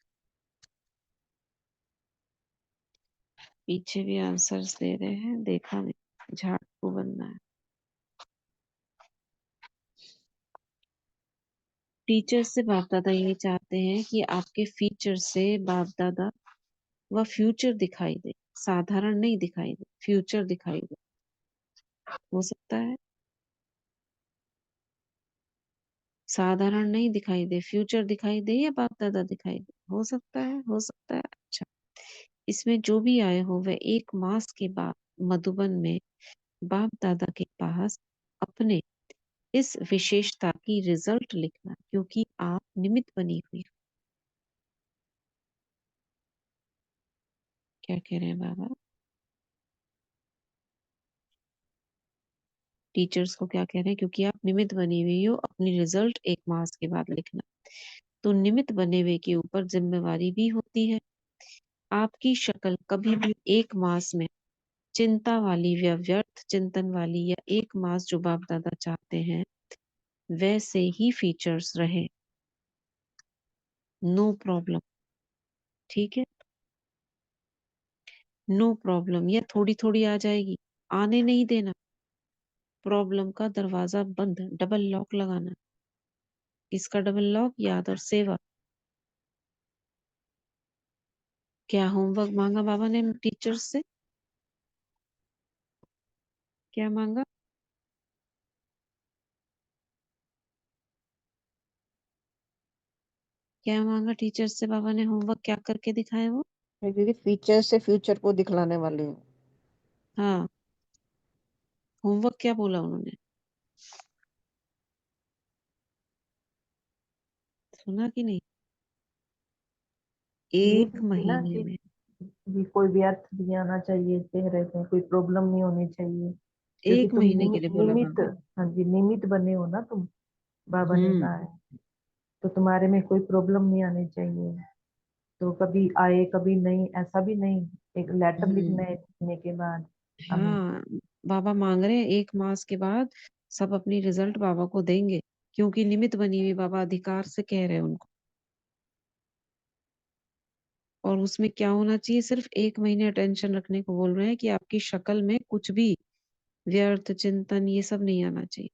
पीछे भी आंसर्स दे रहे हैं, देखा नहीं, झाड़ू बनना है। टीचर्स से बाप दादा ये चाहते हैं कि आपके फीचर से बाप दादा वह फ्यूचर दिखाई दे, साधारण नहीं दिखाई दे, फ्यूचर दिखाई दे। हो सकता है साधारण नहीं दिखाई दे, फ्यूचर दिखाई दे, या बाप दादा दिखाई दे। हो सकता है, हो सकता है। अच्छा, इसमें जो भी आए हो वह एक मास के बाद मधुबन में बाप दादा के पास अपने इस विशेषता की रिजल्ट लिखना, क्योंकि आप निमित्त बनी हुई हो। क्या कह रहे हैं बाबा? टीचर्स को क्या कह रहे हैं? क्योंकि आप निमित्त बनी हुई हो, अपनी रिजल्ट एक मास के बाद लिखना। तो निमित्त बने हुए के ऊपर जिम्मेवारी भी होती है। आपकी शक्ल कभी भी एक मास में चिंता वाली या व्यर्थ चिंतन वाली, या एक मास जो बाप दादा चाहते हैं वैसे ही फीचर्स रहे, नो प्रॉब्लम। ठीक है, नो प्रॉब्लम। या थोड़ी थोड़ी आ जाएगी, आने नहीं देना। प्रॉब्लम का दरवाजा बंद, डबल लॉक लगाना। इसका डबल लॉक? याद और सेवा। क्या होमवर्क मांगा बाबा ने टीचर्स से? क्या मांगा? क्या मांगा टीचर्स से बाबा ने? होमवर्क क्या करके दिखाए वो? क्योंकि फीचर से फ्यूचर को दिखलाने वाली हूँ। हाँ, होमवर्क क्या बोला उन्होंने, सुना कि नहीं? ये एक भी ना महीने कि में, भी कोई व्यर्थ नहीं आना चाहिए चेहरे पे, कोई प्रॉब्लम नहीं होनी चाहिए, क्योंकि एक तुम महीने के लिए बोला निमित, बाबा। हाँ जी, निमित बने हो ना तुम, बाबा ने हम्म। कहा है। तो तुम्हारे में कोई प्रॉब्लम नहीं आनी चाहिए। तो कभी आए कभी नहीं, ऐसा भी नहीं। एक लेटर लिखना हम्म। है लिखने के बाद हमें। हाँ, बाबा मांग रहे हैं 1 मास के बाद सब अपनी रिजल्ट बाबा को देंगे, क्योंकि निमित्त बनी हुई, बाबा अधिकार से कह रहे हैं उनको। और उसमें क्या होना चाहिए, सिर्फ 1 महीने अटेंशन रखने को बोल रहे हैं कि आपकी शक्ल में कुछ भी व्यर्थ चिंतन ये सब नहीं आना चाहिए।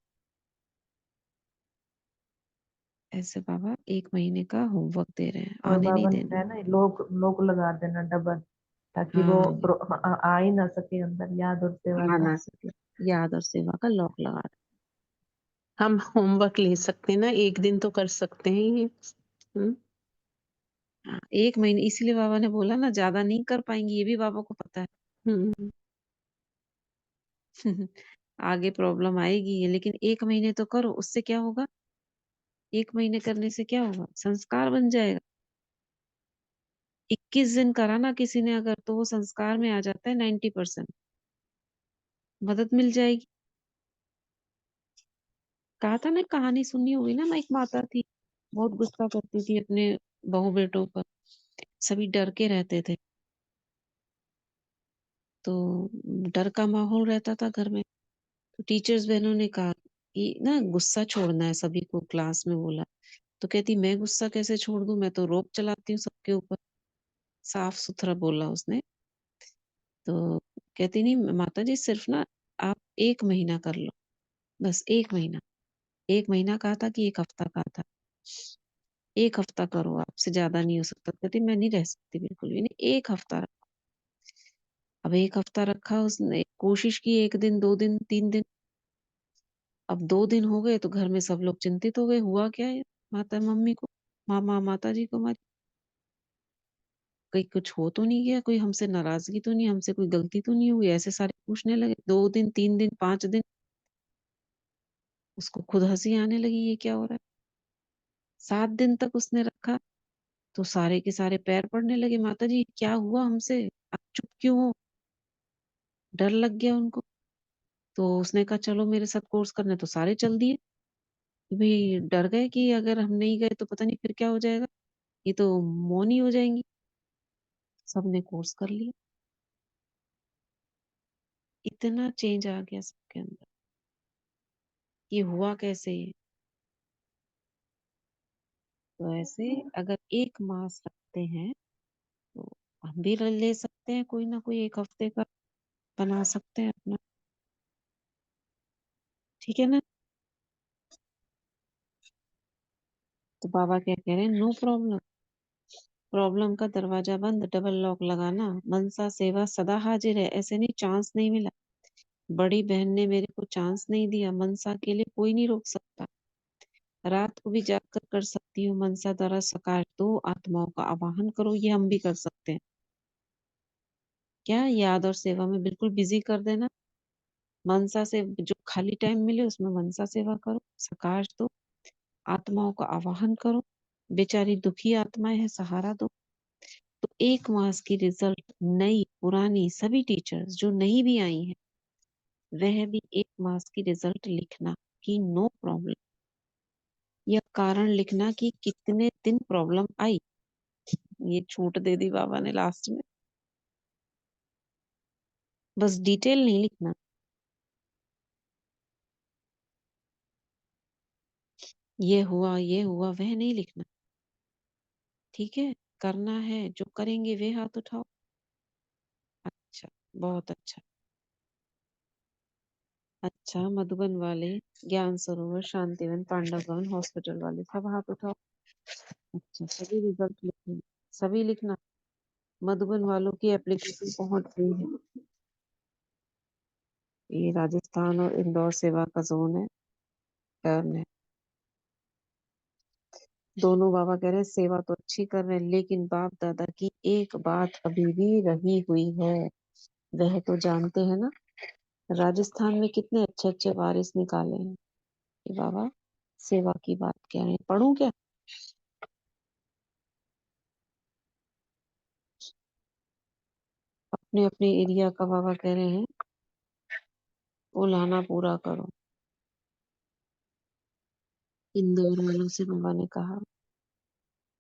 ऐसे बाबा 1 महीने का होमवर्क दे रहे हैं, और आने नहीं बाबा ने देना। कहा ना, लोग लोग लगा देना डबल, ताकि वो हाँ, आ ही ना सके अंदर, याद और सेवा आ का। ना सके, याद और सेवा का लॉक लगा दो। हम होमवर्क ले सकते हैं ना, एक दिन तो कर सकते हैं ये। हाँ, 1 महीने, इसीलिए बाबा ने बोला ना ज्यादा नहीं कर पाएंगी, ये भी बाबा को पता है। हम्म। आगे प्रॉब्लम आएगी, लेकिन 1 महीने तो करो, उससे क्या होगा? 1 महीने करने से क्या होगा, संस्कार बन जाएगा। 21 दिन करा ना किसी ने अगर, तो वो संस्कार में आ जाता है 90%, मदद मिल जाएगी। कहा था ना, कहानी सुनी होगी ना, मैं एक माता थी, बहुत गुस्सा करती थी अपने बहू बेटों पर, सभी डर के रहते थे, तो डर का माहौल रहता था घर में। तो टीचर्स बहनों ने कहा कि ना गुस्सा छोड़ना है सभी को, क्लास में बोला। तो कहती मैं गुस्सा कैसे छोड़ दूं, मैं तो रोब चलाती हूँ सबके ऊपर, साफ सुथरा बोला उसने। तो कहती नहीं माता जी, सिर्फ ना आप 1 महीना कर लो, बस 1 महीना। 1 महीना कहा था कि 1 हफ्ता कहा था, 1 हफ्ता करो, आपसे ज्यादा नहीं हो सकता। कहती मैं नहीं रह सकती बिल्कुल भी नहीं, 1 हफ्ता रखो। अब 1 हफ्ता रखा उसने, कोशिश की, 1 दिन 2 दिन 3 दिन, अब 2 दिन हो गए तो घर में सब लोग चिंतित हो गए, हुआ क्या है माता मम्मी को, मामा माता जी को, हमारी कहीं कुछ हो तो नहीं गया, कोई हमसे नाराजगी तो नहीं, हमसे कोई गलती तो नहीं हुई, ऐसे सारे पूछने लगे। 2 दिन 3 दिन 5 दिन, उसको खुद हंसी आने लगी, ये क्या हो रहा है। 7 दिन तक उसने रखा, तो सारे के सारे पैर पड़ने लगे, माता जी क्या हुआ हमसे, आप चुप क्यों हो, डर लग गया उनको। तो उसने कहा चलो मेरे साथ कोर्स करने, तो सारे चल दिए। भाई डर गए कि अगर हम नहीं गए तो पता नहीं फिर क्या हो जाएगा, ये तो मौनी हो जाएंगी। सबने कोर्स कर लिया, इतना चेंज आ गया सबके अंदर। ये हुआ कैसे ये? तो ऐसे अगर 1 मास रखते हैं तो हम भी ले सकते हैं, कोई ना कोई 1 हफ्ते का बना सकते हैं अपना, ठीक है ना। तो बाबा क्या कह रहे हैं, नो प्रॉब्लम, प्रॉब्लम का दरवाजा बंद, डबल लॉक लगाना, मनसा सेवा सदा हाजिर है। ऐसे नहीं, चांस नहीं मिला, बड़ी बहन ने मेरे को चांस नहीं दिया, मनसा के लिए कोई नहीं रोक सकता, रात को भी जागकर कर सकती हूँ, मनसा द्वारा सकार दो आत्माओं का आवाहन करो, ये हम भी कर सकते हैं। क्या याद और सेवा में बिल्कुल बिजी कर देना, मनसा से जो खाली टाइम मिले उसमें मनसा सेवा करो, सकार दो, आत्माओं का आवाहन करो, बेचारी दुखी आत्माएं हैं, सहारा दो। तो 1 मास की रिजल्ट, नई पुरानी सभी टीचर्स जो नई भी आई हैं, वह भी 1 मास की रिजल्ट लिखना कि नो प्रॉब्लम, या कारण लिखना कि कितने दिन प्रॉब्लम आई। ये छूट दे दी बाबा ने लास्ट में, बस डिटेल नहीं लिखना, ये हुआ वह नहीं लिखना, ठीक है। करना है, जो करेंगे वे हाथ उठाओ। अच्छा, बहुत अच्छा। अच्छा, मधुबन वाले, ज्ञान सरोवर, शांतिवन, पांडव भवन, हॉस्पिटल वाले सब हाथ उठाओ। अच्छा, सभी रिजल्ट लिखना, सभी लिखना। मधुबन वालों की एप्लीकेशन पहुंच गई है, ये राजस्थान और इंदौर सेवा का जोन है, टर्न है। दोनों बाबा कह रहे हैं सेवा तो अच्छी कर रहे हैं, लेकिन बाप दादा की एक बात अभी भी रही हुई है, वह तो जानते हैं ना। राजस्थान में कितने अच्छे अच्छे वारिस निकाले हैं कि बाबा सेवा की बात कह रहे हैं। पढ़ूं क्या? अपने अपने एरिया का बाबा कह रहे हैं उलाहना पूरा करो। इंदौर वालों से बाबा ने कहा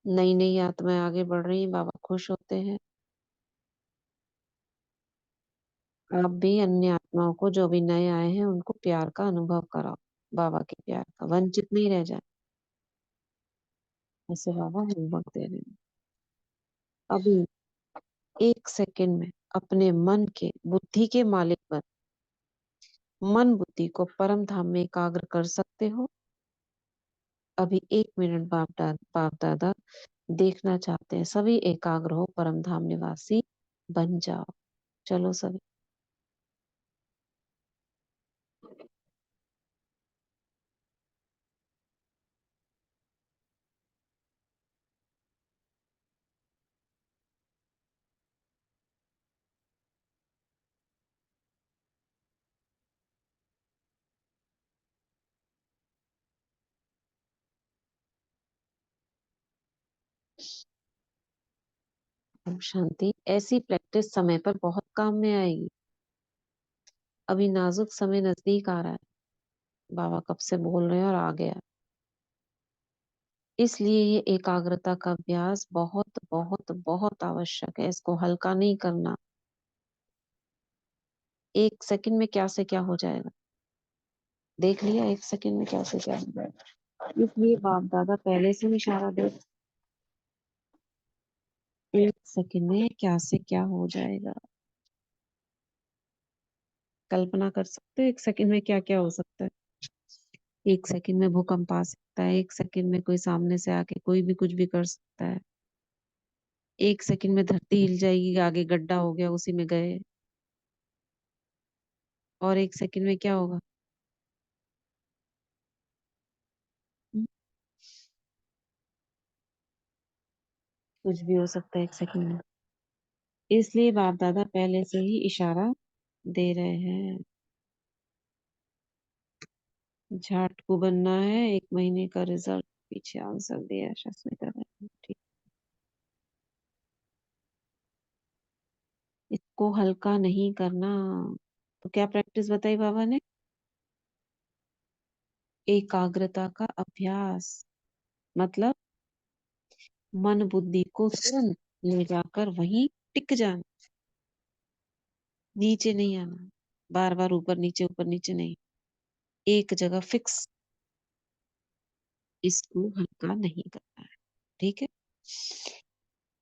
नई नई आत्माएं आगे बढ़ रही हैं, बाबा खुश होते हैं। आप भी अन्य आत्माओं को जो भी नए आए हैं उनको प्यार का अनुभव कराओ, बाबा के प्यार का, वंचित नहीं रह जाए। ऐसे बाबा होमवर्क दे रहे हैं। अभी 1 सेकंड में अपने मन के बुद्धि के मालिक बन मन बुद्धि को परम धाम में एकाग्र कर सकते हो। अभी 1 मिनट बाप दादा देखना चाहते हैं सभी एकाग्र हो, परम धाम निवासी बन जाओ। चलो सभी। ओम शांति। ऐसी प्रैक्टिस समय पर बहुत काम में आएगी। अभी नाजुक समय नजदीक आ रहा है, बाबा कब से बोल रहे हैं और आ गया। इसलिए ये एकाग्रता का अभ्यास बहुत बहुत बहुत आवश्यक है। इसको हल्का नहीं करना। 1 सेकंड में क्या से क्या हो जाएगा देख लिया। 1 सेकंड में क्या से क्या हो जाएगा। इसलिए बाप दादा पहले से ही इशारा दे 1 सेकंड में क्या से क्या हो जाएगा। कल्पना कर सकते हो 1 सेकंड में क्या क्या हो सकता है। 1 सेकंड में भूकंप आ सकता है। 1 सेकंड में कोई सामने से आके कोई भी कुछ भी कर सकता है। 1 सेकंड में धरती हिल जाएगी, आगे गड्ढा हो गया, उसी में गए। और 1 सेकंड में क्या होगा? हम्म, कुछ भी हो सकता है 1 सेकंड में। इसलिए बाप दादा पहले से ही इशारा दे रहे हैं। झाट को बनना है, 1 महीने का रिजल्ट पीछे आंसर दिया शास्त्री कर रहे हैं। ठीक। इसको हल्का नहीं करना। तो क्या प्रैक्टिस बताई बाबा ने? एकाग्रता का अभ्यास। मतलब मन बुद्धि को तुरंत ले जाकर वहीं टिक जाना, नीचे नहीं आना, बार बार ऊपर नीचे नहीं, एक जगह फिक्स। इसको हल्का नहीं करना है। ठीक है।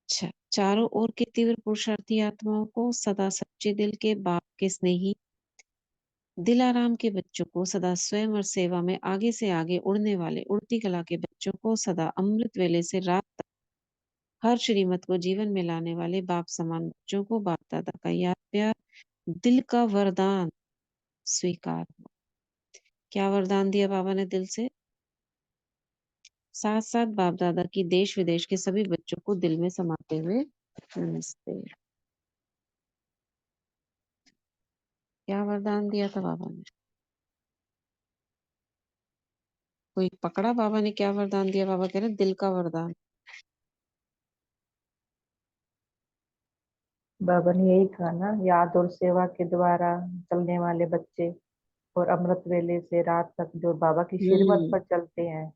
अच्छा, चारों ओर के तीव्र पुरुषार्थी आत्माओं को सदा सच्चे दिल के बाप के स्नेही दिलाराम के बच्चों को सदा स्वयं और सेवा में आगे से आगे उड़ने वाले उड़ती कला के बच्चों को सदा अमृत वेले से रात तक हर श्रीमत को जीवन में लाने वाले बाप समान बच्चों को बाप दादा का याद प्यार दिल का वरदान स्वीकार हो। क्या वरदान दिया बाबा ने दिल से? साथ साथ बाप दादा की देश विदेश के सभी बच्चों को दिल में समाते हुए नमस्ते। क्या वरदान दिया था बाबा ने? कोई पकड़ा बाबा ने क्या वरदान दिया? बाबा कह रहे दिल का वरदान। बाबा ने यही कहा ना, याद और सेवा के द्वारा चलने वाले बच्चे और अमृत वेले से रात तक जो बाबा की श्रीमत हम्म। पर चलते हैं,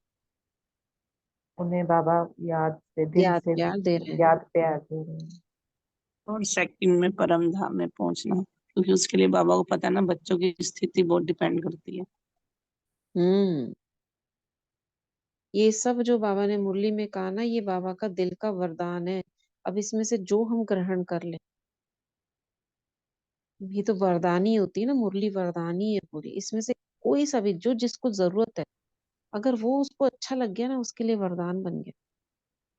उन्हें बाबा याद से दिल याद से प्यार दे रहे हैं। याद प्यार दे रहे हैं। और सेकंड में परम धाम में पहुंचना, क्योंकि उसके लिए बाबा को पता है ना बच्चों की स्थिति बहुत डिपेंड करती है। हम्म। ये सब जो बाबा ने मुरली में कहा ना, ये बाबा का दिल का वरदान है। अब इसमें से जो हम ग्रहण कर ले, ये तो वरदानी होती है ना, मुरली वरदानी है पूरी। इसमें से कोई सा भी जो जिसको जरूरत है, अगर वो उसको अच्छा लग गया ना, उसके लिए वरदान बन गया।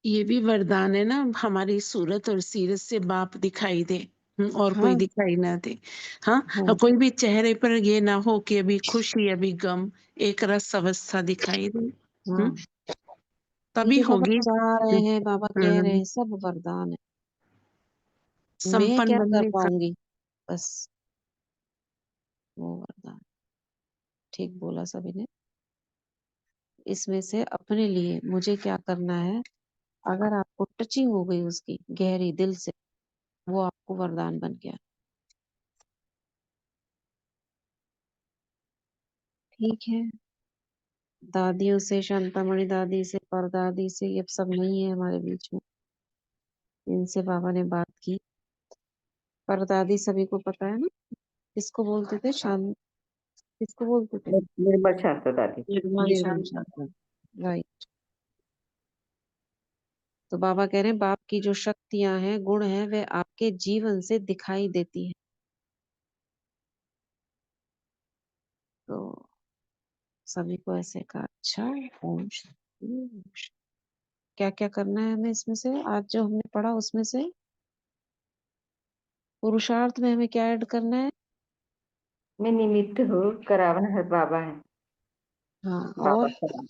ये भी वरदान है ना, हमारी सूरत और सीरत से बाप दिखाई दे, और कोई हाँ दिखाई ना दे। हाँ, और हाँ कोई भी चेहरे पर ये ना हो कि अभी खुशी अभी गम, एक रस अवस्था दिखाई दे। हाँ। तभी ये जो बाबा होगी। चाह रहे हैं, बाबा कह रहे हम्म, हैं, सब वरदान है। मैं संपन्न क्या कर बनने का। पाऊंगी? बस वो वरदान। ठीक बोला सभी ने। इसमें से अपने लिए मुझे क्या करना है? अगर आपको टचिंग हो गई उसकी गहरी दिल से, वो आपको वरदान बन गया। ठीक है। दादियों से, शांतामणि दादी से, परदादी से, ये सब नहीं है हमारे बीच में। इनसे बाबा ने बात की। परदादी सभी को पता है ना, किसको बोलते थे? शांत, किसको बोलते थे? निर्मल शांता दादी। निर्मल शांता। राइट। तो बाबा कह रहे हैं बाप की जो शक्तियां हैं, गुण हैं, वे आपके जीवन से दिखाई देती है। तो सभी को ऐसे कहा, अच्छा, ओम शांति, ओम शांति। क्या क्या करना है हमें इसमें से? आज जो हमने पढ़ा उसमें से पुरुषार्थ में हमें क्या ऐड करना है? मैं निमित्त हूँ, करावन हर बाबा है। हाँ। बाबा और करा,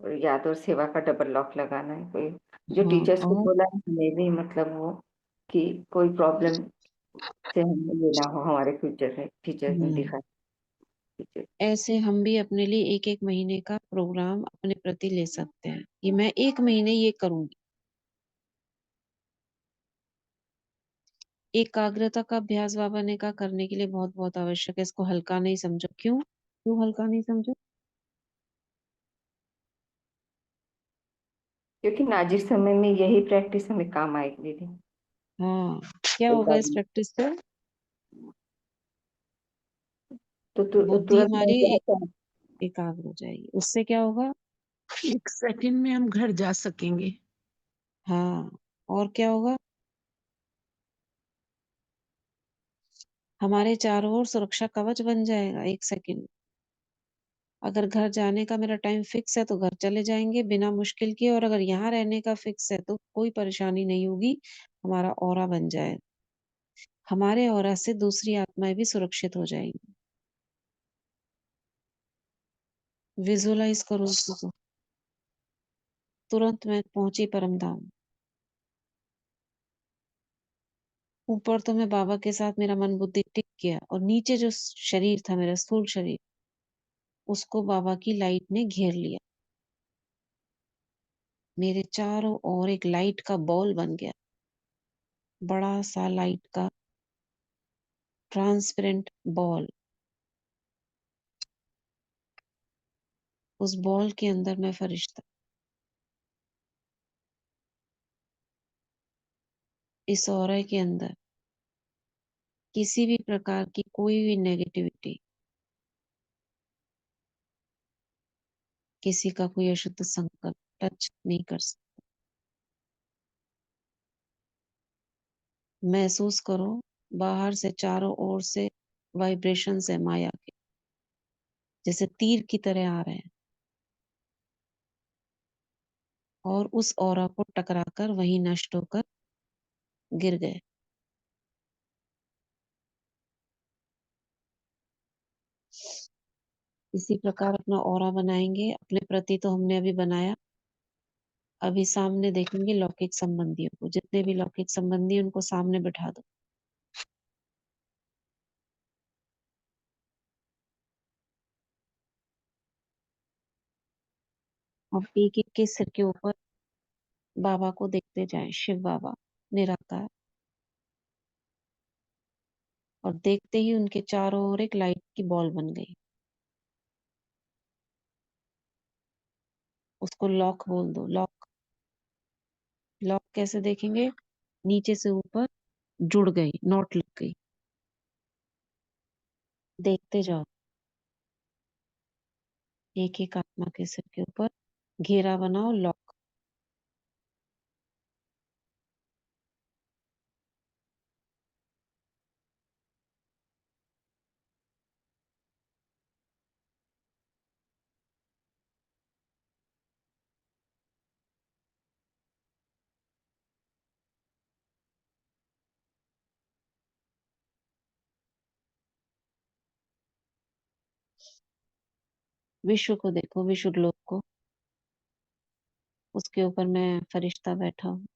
और याद और सेवा का डबल लॉक लगाना है। कोई जो हाँ, टीचर्स को और बोला है, हमें भी मतलब वो कि कोई प्रॉब्लम से हमें ये ना हो, हमारे फ्यूचर में टीचर में दिखा। टीचर ऐसे हम भी अपने लिए एक एक महीने का प्रोग्राम अपने प्रति ले सकते हैं कि मैं एक महीने ये करूंगी। एकाग्रता का अभ्यास बाबा ने कहा करने के लिए बहुत बहुत आवश्यक है। इसको हल्का नहीं समझो। क्यों क्यों हल्का नहीं समझो? क्योंकि नाजिर समय में यही प्रैक्टिस हमें काम आएगी दीदी। हाँ। क्या होगा इस प्रैक्टिस से? तो बुद्धि तुरंत हमारी नहीं रहता है। एकाग्र हो जाएगी। उससे क्या होगा? 1 सेकंड में हम घर जा सकेंगे। हाँ। और क्या होगा? हमारे चारों ओर सुरक्षा कवच बन जाएगा 1 सेकंड। अगर घर जाने का मेरा टाइम फिक्स है तो घर चले जाएंगे बिना मुश्किल के, और अगर यहाँ रहने का फिक्स है तो कोई परेशानी नहीं होगी। हमारा ऑरा बन जाएगा। हमारे ऑरा से दूसरी आत्माएं भी सुरक्षित हो जाएंगी। विजुअलाइज करो उसको। तुरंत मैं पहुंची परम धाम। ऊपर तो मैं बाबा के साथ मेरा मन बुद्धि टिक गया, और नीचे जो शरीर था, मेरा स्थूल शरीर, उसको बाबा की लाइट ने घेर लिया। मेरे चारों ओर एक लाइट का बॉल बन गया, बड़ा सा लाइट का ट्रांसपेरेंट बॉल। उस बॉल के अंदर मैं फरिश्ता। इस ऑरा के अंदर किसी भी प्रकार की कोई भी नेगेटिविटी, किसी का कोई अशुद्ध संकल्प टच नहीं कर सकता। महसूस करो, बाहर से चारों ओर से वाइब्रेशन है माया के, जैसे तीर की तरह आ रहे हैं, और उस ऑरा को टकराकर वहीं नष्ट होकर गिर गए। इसी प्रकार अपना ऑरा बनाएंगे। अपने प्रति तो हमने अभी बनाया। अभी सामने देखेंगे लौकिक संबंधियों को, जितने भी लौकिक संबंधी हैं, उनको सामने बिठा दो। और एक एक के सिर के ऊपर बाबा को देखते जाएं, शिव बाबा निराकार। और देखते ही उनके चारों ओर एक लाइट की बॉल बन गई। उसको लॉक बोल दो, लॉक। लॉक कैसे देखेंगे? नीचे से ऊपर जुड़ गई, नॉट लग गई। देखते जाओ, एक एक आत्मा के सिर के ऊपर घेरा बनाओ, लॉक। विश्व को देखो, विश्व ग्लोब को, उसके ऊपर मैं फरिश्ता बैठा हूँ,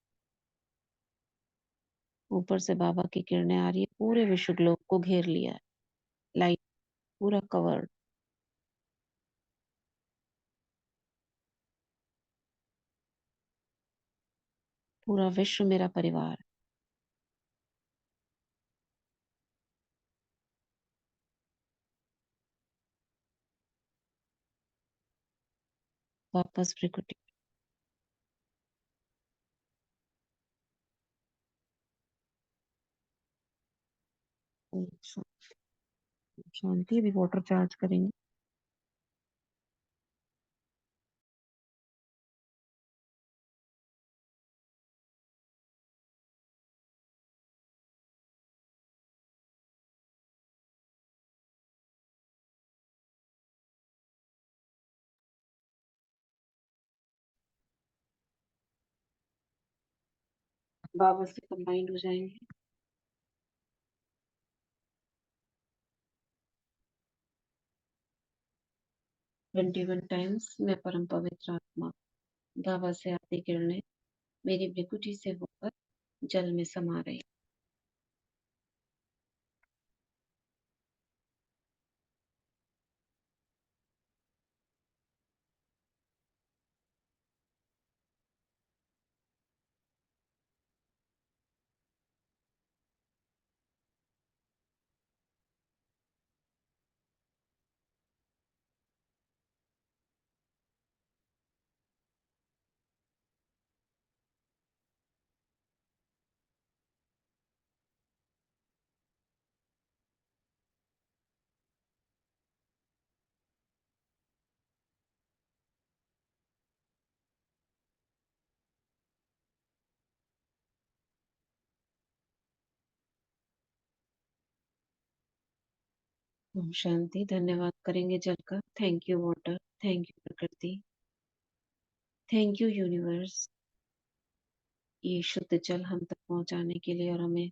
ऊपर से बाबा की किरणें आ रही है, पूरे विश्व ग्लोब को घेर लिया है, लाइट पूरा कवर्ड। पूरा विश्व मेरा परिवार है। वापस प्रकृति। ओम शांति। अभी वाटर चार्ज करेंगे। बाबा से कंबाइंड हो जाएंगे। 21 टाइम्स मैं परम पवित्र आत्मा, बाबा से आती किरणें मेरी भृकुटी से होकर जल में समा रही। ओम शांति। धन्यवाद करेंगे जल का। Thank you water, thank you प्रकृति, थैंक यू यूनिवर्स, ये शुद्ध जल हम तक पहुंचाने के लिए और हमें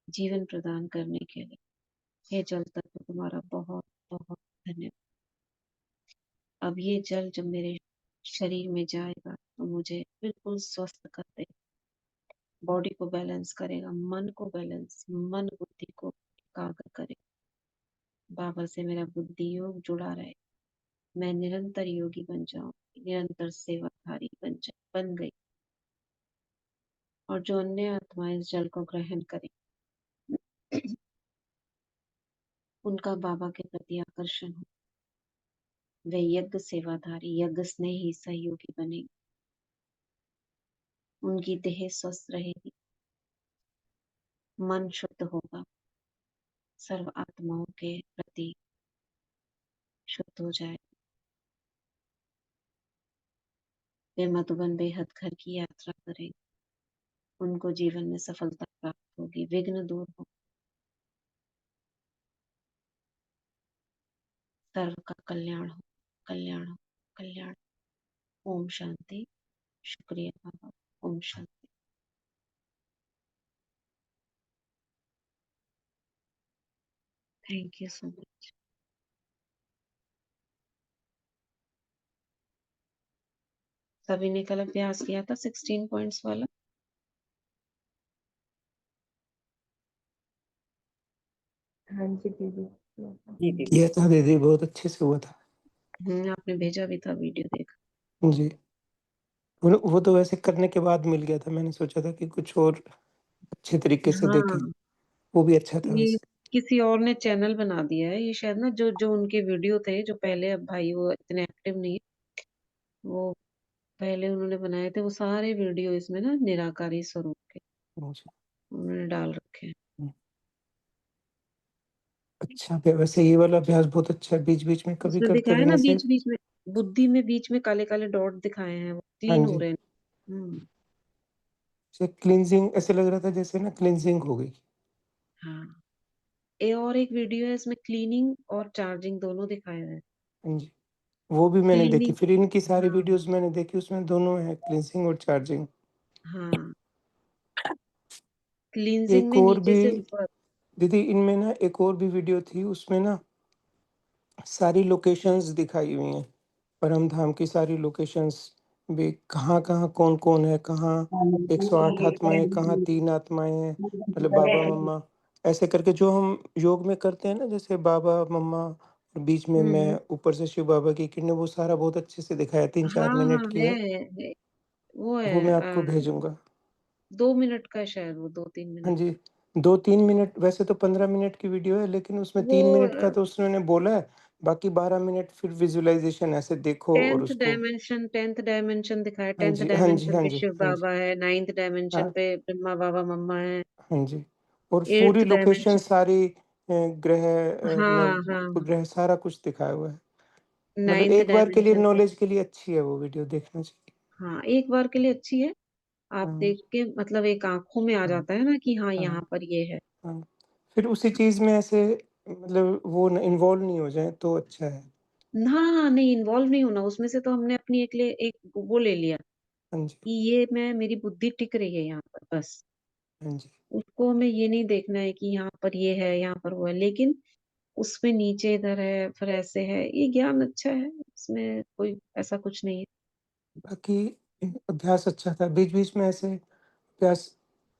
जीवन प्रदान करने के लिए। हे जल तत्व तुम्हारा बहुत बहुत धन्यवाद। अब ये जल जब मेरे शरीर में जाएगा तो मुझे बिल्कुल स्वस्थ कर देगा, बॉडी को बैलेंस करेगा, मन को बैलेंस, मन बुद्धि को एकाग्र करेगा। बाबा से मेरा बुद्धि योग जुड़ा रहे, मैं निरंतर योगी बन जाऊं, निरंतर सेवाधारी बन गई। और जो अन्य आत्माएं इस जल को ग्रहण करें उनका बाबा के प्रति आकर्षण हो, वे यज्ञ सेवाधारी, यज्ञ स्नेही सहयोगी बनेंगे। उनकी देह स्वस्थ रहेगी, मन शुद्ध होगा, सर्व आत्माओं के प्रति शुद्ध हो जाए। वे मधुबन बेहद घर की यात्रा करें, उनको जीवन में सफलता प्राप्त होगी, विघ्न दूर हो, सर्व का कल्याण हो, कल्याण हो, कल्याण। ओम शांति। शुक्रिया बाबा। ओम शांति। Thank you so much. सभी ने कल अभ्यास किया था 16 पॉइंट्स वाला। हाँ जी दीदी। जी दीदी। किया था दीदी, बहुत अच्छे से हुआ था। आपने भेजा भी था वीडियो देखा। जी, वो तो वैसे करने के बाद मिल गया था, मैंने सोचा था कि कुछ और अच्छे तरीके से देखें, हाँ, वो भी अच्छा था ये वैसे। किसी और ने चैनल बना दिया है ये शायद ना, जो जो उनके वीडियो थे जो पहले, अब भाई वो इतने एक्टिव नहीं है, वो पहले उन्होंने बनाए थे, वो सारे वीडियो इसमें ना निराकारी स्वरूप के जी। उन्होंने डाल रखे हैं। अच्छा, वैसे ये वाला अभ्यास बहुत अच्छा है, बीच-बीच में कभी उसमें करते दिखाया ना रहने से। बीच बीच में, बुद्धि में बीच में काले काले डॉट दिखाए हैं, वो हाँ क्लीन हो जी, रहे हैं। हम्म। से क्लींजिंग ऐसे लग रहा था जैसे ना क्लींजिंग हो गई। हाँ, और एक वीडियो है इसमें क्लीनिंग और चार्जिंग दोनों दिखाए हुए हैं। हाँ जी, वो भी मैंने देखी, क्लीनिंग। फिर इनकी सारी हाँ वीडियोज़ मैंने देखी, उसमें दोनों है, क्लींजिंग और चार्जिंग। हाँ, क्लींजिंग एक में और नीचे भी से ऊपर। दीदी, इनमें ना एक और भी वीडियो थी, उसमें ना सारी लोकेशंस दिखाई हुई हैं। परम धाम की सारी लोकेशंस भी कहाँ-कहाँ, कौन-कौन है, कहाँ 108 आत्माएँ, कहाँ 3 आत्माएँ हैं, मतलब बाबा, मम्मा, ऐसे करके जो हम योग में करते हैं ना, जैसे बाबा, मम्मा, बीच में मैं, ऊपर से शिव बाबा की किरणें, वो सारा बहुत अच्छे से दिखाया है, 3-4 हाँ, मिनट हाँ, की है, है। वो वो है मैं आपको भेजूँगा। 2 मिनट का है शायद वो, 2-3 हाँ मिनट जी, का। 2-3 मिनट, वैसे तो 15 मिनट की वीडियो है, लेकिन उसमें वो 3 मिनट का तो उसने बोला है, बाकी 12 मिनट फिर विज़ुअलाइज़ेशन ऐसे देखो और उसको। 10th डायमेंशन दिखाया, हाँ 10th जी, हाँ जी, डायमेंशन हाँ पे जी, शिव हाँ जी। बाबा है, 9th डायमेंशन हाँ, पे ब्रह्मा बाबा मम्मा है, हाँ जी। और पूरी 8th लोकेशन डायमेंशन सारी ग्रह, हाँ, नव हाँ, उपग्रह सारा कुछ दिखाया हुआ है। मतलब 9th एक बार के लिए डायमेंशन पे। नॉलेज के लिए अच्छी है वो वीडियो, देखना चाहिए। हाँ, एक बार के लिए अच्छी है। आप हाँ, देख के मतलब एक आँखों में आ हाँ, जाता है ना कि हाँ, हाँ, यहाँ पर ये है। हाँ। फिर उसी चीज़ में ऐसे, मतलब वो न इन्वॉल्व नहीं हो जाएँ तो अच्छा है। हाँ, हाँ, नहीं इन्वॉल्व नहीं होना, उसमें से तो हमने अपनी एक वो ले लिया हाँ जी, कि ये मैं मेरी बुद्धि टिक रही है यहाँ पर बस। हाँ जी। उसको हमें ये नहीं देखना है कि यहाँ पर ये है, यहाँ पर वो है, लेकिन उसमें नीचे इधर है, फिर ऐसे है, ये ज्ञान अच्छा है, इसमें कोई ऐसा कुछ नहीं है। बाकी अभ्यास अच्छा था। बीच-बीच में ऐसे अभ्यास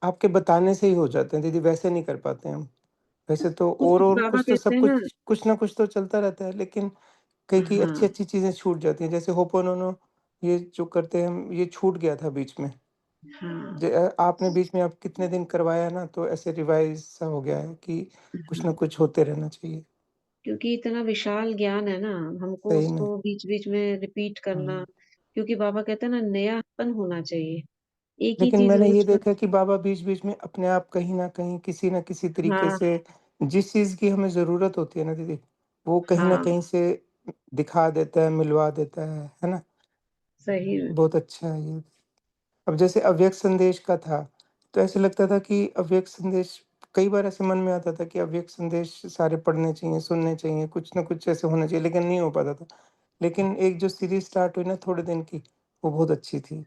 आपके बताने से ही हो जाते हैं दीदी, वैसे नहीं कर पाते हम। वैसे तो कुछ और बाबा कुछ तो कहते सब हैं ना कुछ ना कुछ तो चलता रहता है, लेकिन कई हाँ, अच्छी-अच्छी चीज़ें छूट जाती हैं। जैसे होपोनोनो, ये जो करते हैं हम, ये छूट गया था बीच में। हाँ, आपने बीच में अब कितने दिन करवाया ना, तो ऐसे रिवाइज़ सा हो गया है कि कुछ ना हाँ, कुछ होते रहना चाहिए। क्योंकि इतना विशाल ज्ञान है ना, हमको सही में। उसको बीच-बीच में रिपीट करना, हाँ। क्योंकि बाबा कहते हैं ना नयापन होना चाहिए। एक ही लेकिन चीज़ मैंने ये रोज़ देखा कि बाबा बीच-बीच में अपने आप कहीं न कहीं, किसी न किसी तरीके हाँ, से, जिस चीज़ की हमें ज़रूरत होती है ना दीदी, वो कहीं न हाँ, कहीं से दिखा देता है, मिलवा देता है ना? सही में। बहुत अच्छा है ये। अब जैसे अव्यक्त संदेश का था, तो ऐसे लगता था कि अव्यक्त संदेश, कई बार ऐसे मन में आता था कि अव्यक्त संदेश सारे पढ़ने चाहिए, सुनने चाहिए, कुछ न कुछ ऐसे होना चाहिए, लेकिन नहीं हो पाता था। लेकिन एक जो सीरीज़ स्टार्ट हुई ना थोड़े दिन की, वो बहुत अच्छी थी।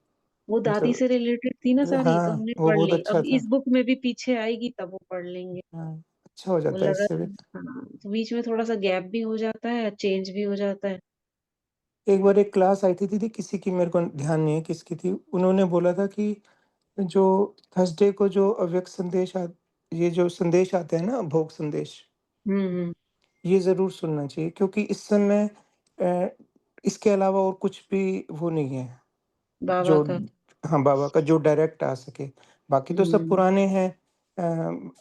वो दादी मतलब से रिलेटेड थी ना सारी, तो हाँ, हमने वो पढ़ बहुत ली। अच्छा अब था। इस बुक में भी पीछे आएगी तब वो पढ़ लेंगे। हाँ, अच्छा हो वो जाता है लगा इससे भी। हाँ, तो बीच में थोड़ा-सा गैप भी हो जाता है, चेंज भी हो जाता है। एक बार एक क्लास आई थी दीदी, किसी की, मेरे को ध्यान नहीं है किसकी थी, उन्होंने बोला था कि जो थर्सडे को जो अव्यक्त संदेश ये जो संदेश आते हैं ना, भोग संदेश, हुँ, हुँ। ये ज़रूर सुनना चाहिए, क्योंकि इस समय अ, इसके अलावा और कुछ भी वो नहीं है, बाबा जो, का। हाँ, बाबा का जो डायरेक्ट आ सके। बाकी तो सब हुँ। पुराने हैं,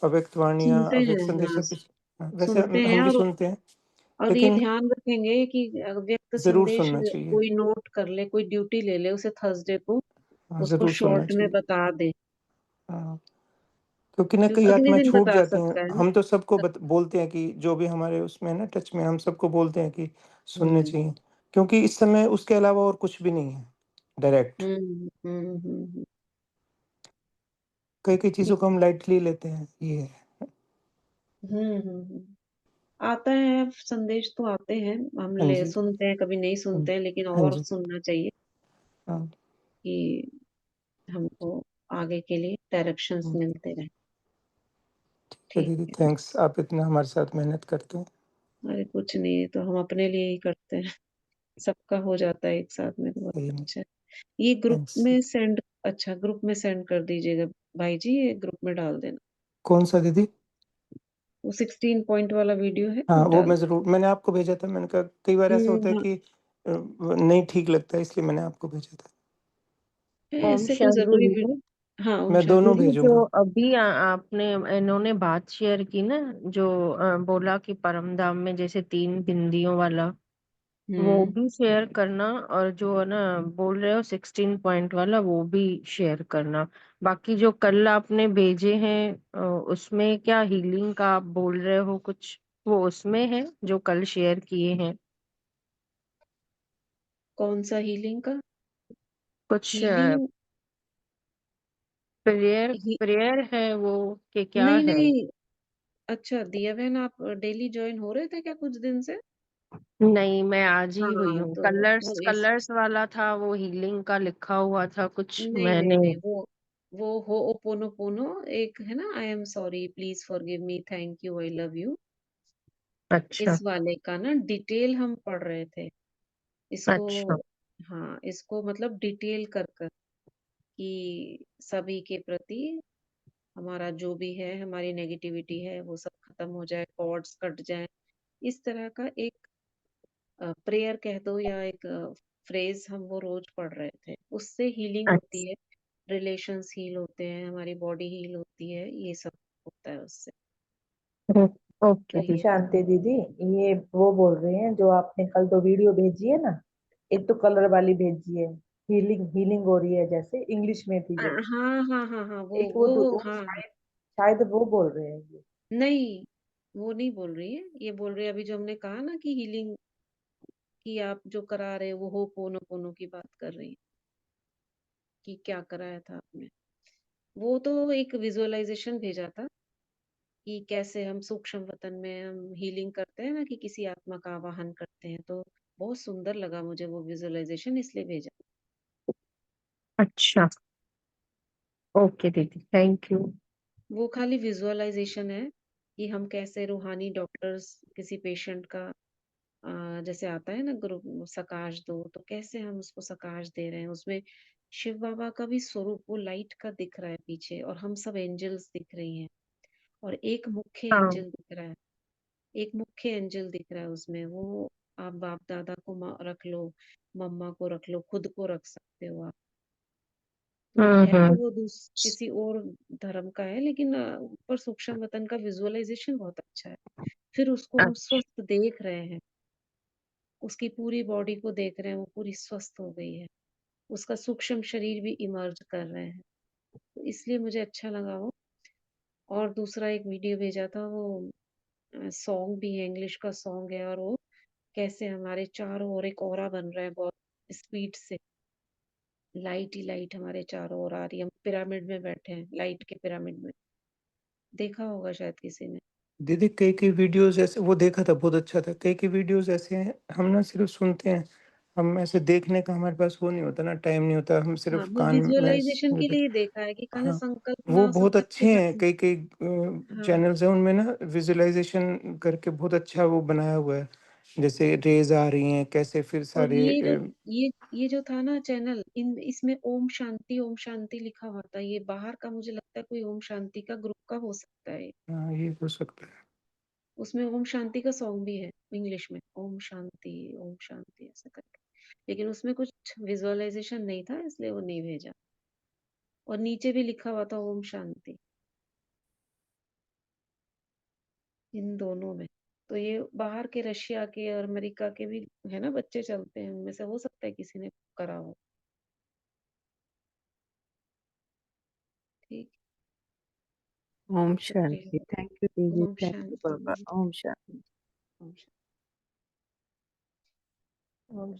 अव्यक्त वाणियाँ, सुनते अव्यक्त हैं, संदेश हाँ, सब कुछ, वैसे सुनते हैं हम भी सुनते हैं, और ये लेकिन ध्यान रखेंगे कि व्यक्त ज़रूर संदेश सुनना चाहिए। कोई नोट कर ले, कोई ड्यूटी ले ले उसे थर्सडे को, हाँ, उसको ज़रूर सुनना शॉर्ट में चाहिए। बता दे। हाँ। क्योंकि ना क्योंकि कई अगले आत्माएँ दिन छूट बता जाती हैं। सकता है ना। हम तो सबको बोलते हैं कि जो भी हमारे उसमें है ना टच में, हम सबको बोलते हैं कि सुनने हुँ। चाहिए। क्योंकि इस समय उसके अलावा और कुछ भी नहीं है, डायरेक्ट। हुँ, हुँ, हुँ, हुँ। कई-कई चीज़ों को हम लाइटली लेते हैं, ये है। हुँ, हुँ, हुँ। आता है संदेश तो आते हैं, हम हाँ ले जी। सुनते हैं, कभी नहीं हुँ। सुनते हैं, लेकिन हाँ और जी। सुनना चाहिए हाँ। कि हमको आगे के लिए डायरेक्शंस हुँ। मिलते रहें। तो ठीक दीदी, है। थैंक्स, आप इतना हमारे साथ मेहनत करते हैं। अरे कुछ नहीं, ये तो हम अपने लिए ही करते हैं। सबका हो जाता है एक साथ में तो बहुत सही में, अच्छा है। ये ग्रुप थैंक्स। में सेंड अच्छा ग्रुप में सेंड कर दीजिएगा भाई जी, ये ग्रुप में डाल देना। कौन-सा दीदी? वो 16 पॉइंट वाला वीडियो है हाँ, वो वो डाल मैं ज़रूर, मैंने आपको भेजा था, मैंने कहा कई बार ऐसा होता है हाँ, कि नहीं ठीक लगता है, इसलिए मैंने आपको भेजा था। ओम ऐसे कोई शांति ज़रूरी दीदी। हाँ, ओम मैं शांति। दोनों दीदी जो भेजूँगा। अभी आपने इन्होंने बात शेयर की ना, जो बोला कि परम धाम में जैसे 3 बिंदियों वाला, वो हुँ, भी शेयर करना, और जो है ना बोल रहे हो 16 पॉइंट वाला, वो भी शेयर करना। बाकी जो कल आपने भेजे हैं उसमें क्या हीलिंग का आप बोल रहे हो कुछ, वो उसमें है जो कल शेयर किए हैं? कौन-सा हीलिंग का? कुछ हीलिंग प्रेयर ही प्रेयर है वो कि क्या नहीं, है? नहीं। अच्छा दिया बहन आप डेली जॉइन हो रहे थे क्या कुछ दिन से? नहीं, मैं आज ही हुई हाँ, हूँ। तो कलर्स वो इस कलर्स वाला था, वो हीलिंग का लिखा हुआ था कुछ, नहीं, नहीं, मैंने। नहीं वो होओपोनोपोनो एक है ना I am sorry, please forgive me, thank you, I love you. अच्छा इस वाले का ना डिटेल हम पढ़ रहे थे इसको। अच्छा हाँ, इसको मतलब डिटेल कर कर कि सभी के प्रति हमारा जो भी है, हमारी नेगेटिविटी है वो सब खत्म हो जाए, कॉर्ड्स कट जाए। इस तरह का एक प्रेयर कह दो या एक फ्रेज हम वो रोज पढ़ रहे थे। उससे हीलिंग होती अच्छा है, रिलेशंस हील होते हैं, हमारी बॉडी हील होती है, ये सब होता है उससे। ओके तो ओके ये शांति दीदी, ये वो बोल रहे हैं जो आपने कल दो वीडियो भेजी है ना, एक तो कलर वाली भेजी है, हीलिंग हीलिंग हो रही है जैसे इंग्लिश में थी जो, हाँ हाँ हाँ हाँ, एक वो वो हाँ हाँ। शायद शायद वो बोल रहे हैं ये। नहीं, वो नहीं बोल रही है, ये बोल रही है अभी जो हमने कहा ना कि हीलिंग की आप जो करा रहे हो वो होपोनोपोनो की बात कर रही है कि क्या कराया था आपने। वो तो एक विजुअलाइजेशन भेजा था कि कैसे हम सूक्ष्म वतन में हम हीलिंग करते हैं ना, कि किसी आत्मा का आवाहन करते हैं। तो बहुत सुंदर लगा मुझे वो विजुअलाइजेशन, इसलिए भेजा। अच्छा ओके दीदी, थैंक यू। वो खाली विजुअलाइजेशन है कि हम कैसे रूहानी डॉक्टर्स किसी पेशेंट का जैसे आता है ना ग्रुप सकाश दो, तो कैसे हम उसको सकाश दे रहे हैं। उसमें शिव बाबा का भी स्वरूप वो लाइट का दिख रहा है पीछे, और हम सब एंजल्स दिख रही हैं, और एक मुख्य हाँ एंजल दिख रहा है। एक मुख्य एंजल दिख रहा है उसमें। वो आप बाप दादा को रख लो, मम्मा को रख लो, खुद को रख सकते हो आप। तो है तो हम्म। वो किसी और धर्म का है, लेकिन ऊपर सूक्ष्म वतन का विजुअलाइजेशन बहुत अच्छा है। फिर उसको हम अच्छा स्वस्थ देख रहे हैं, उसकी पूरी बॉडी को देख रहे हैं, वो पूरी स्वस्थ हो गई है, उसका सूक्ष्म शरीर भी इमर्ज कर रहे हैं। तो इसलिए मुझे अच्छा लगा वो। और दूसरा एक वीडियो भेजा था, वो सॉन्ग भी है, इंग्लिश का सॉन्ग है, और वो कैसे हमारे चारों ओर एक ऑरा बन रहा है बहुत स्पीड से। लाइट ही लाइट हमारे चारों ओर आ रही है, हम पिरामिड में बैठे हैं, लाइट के पिरामिड में। देखा होगा शायद किसी ने। दीदी कई कई वीडियोस ऐसे वो देखा था, बहुत अच्छा था। कई कई वीडियोस ऐसे हैं, हम ना सिर्फ सुनते हैं, हम ऐसे देखने का हमारे पास वो नहीं होता ना, टाइम नहीं होता, हम हाँ, सिर्फ वो कान में विजुअलाइजेशन के लिए देखा है कि खाली हाँ, संकल्प वो ना बहुत संकल्प के अच्छे हैं। बारे में। कई कई हाँ, चैनल्स हैं उनमें ना विजुअलाइजेशन करके बहुत अच्छा वो बनाया हुआ है, जैसे रेज आ रही हैं कैसे फिर और सारे ये जो था ना चैनल, इन इसमें ओम शांति लिखा हुआ था। ये बाहर का मुझे लगता है कोई ओम शांति का ग्रुप का हो सकता है। हाँ ये हो सकता है। उसमें ओम शांति का सॉन्ग भी है इंग्लिश में, ओम शांति ऐसा करके। लेकिन उसमें कुछ विजुअलाइजेशन नहीं था, इसलिए वो नहीं भेजा। और नीचे भी लिखा हुआ था ओम शांति, इन दोनों में। तो ये बाहर के रशिया के और अमेरिका के भी है ना, बच्चे चलते हैं, उनमें से हो सकता है किसी ने करा हो। ठीक, ओम शुक्रिया। शांति। थैंक यू दीदी, ओम थैंक यू शांति। बाबा। ओम शांति। ओम शांति। ओम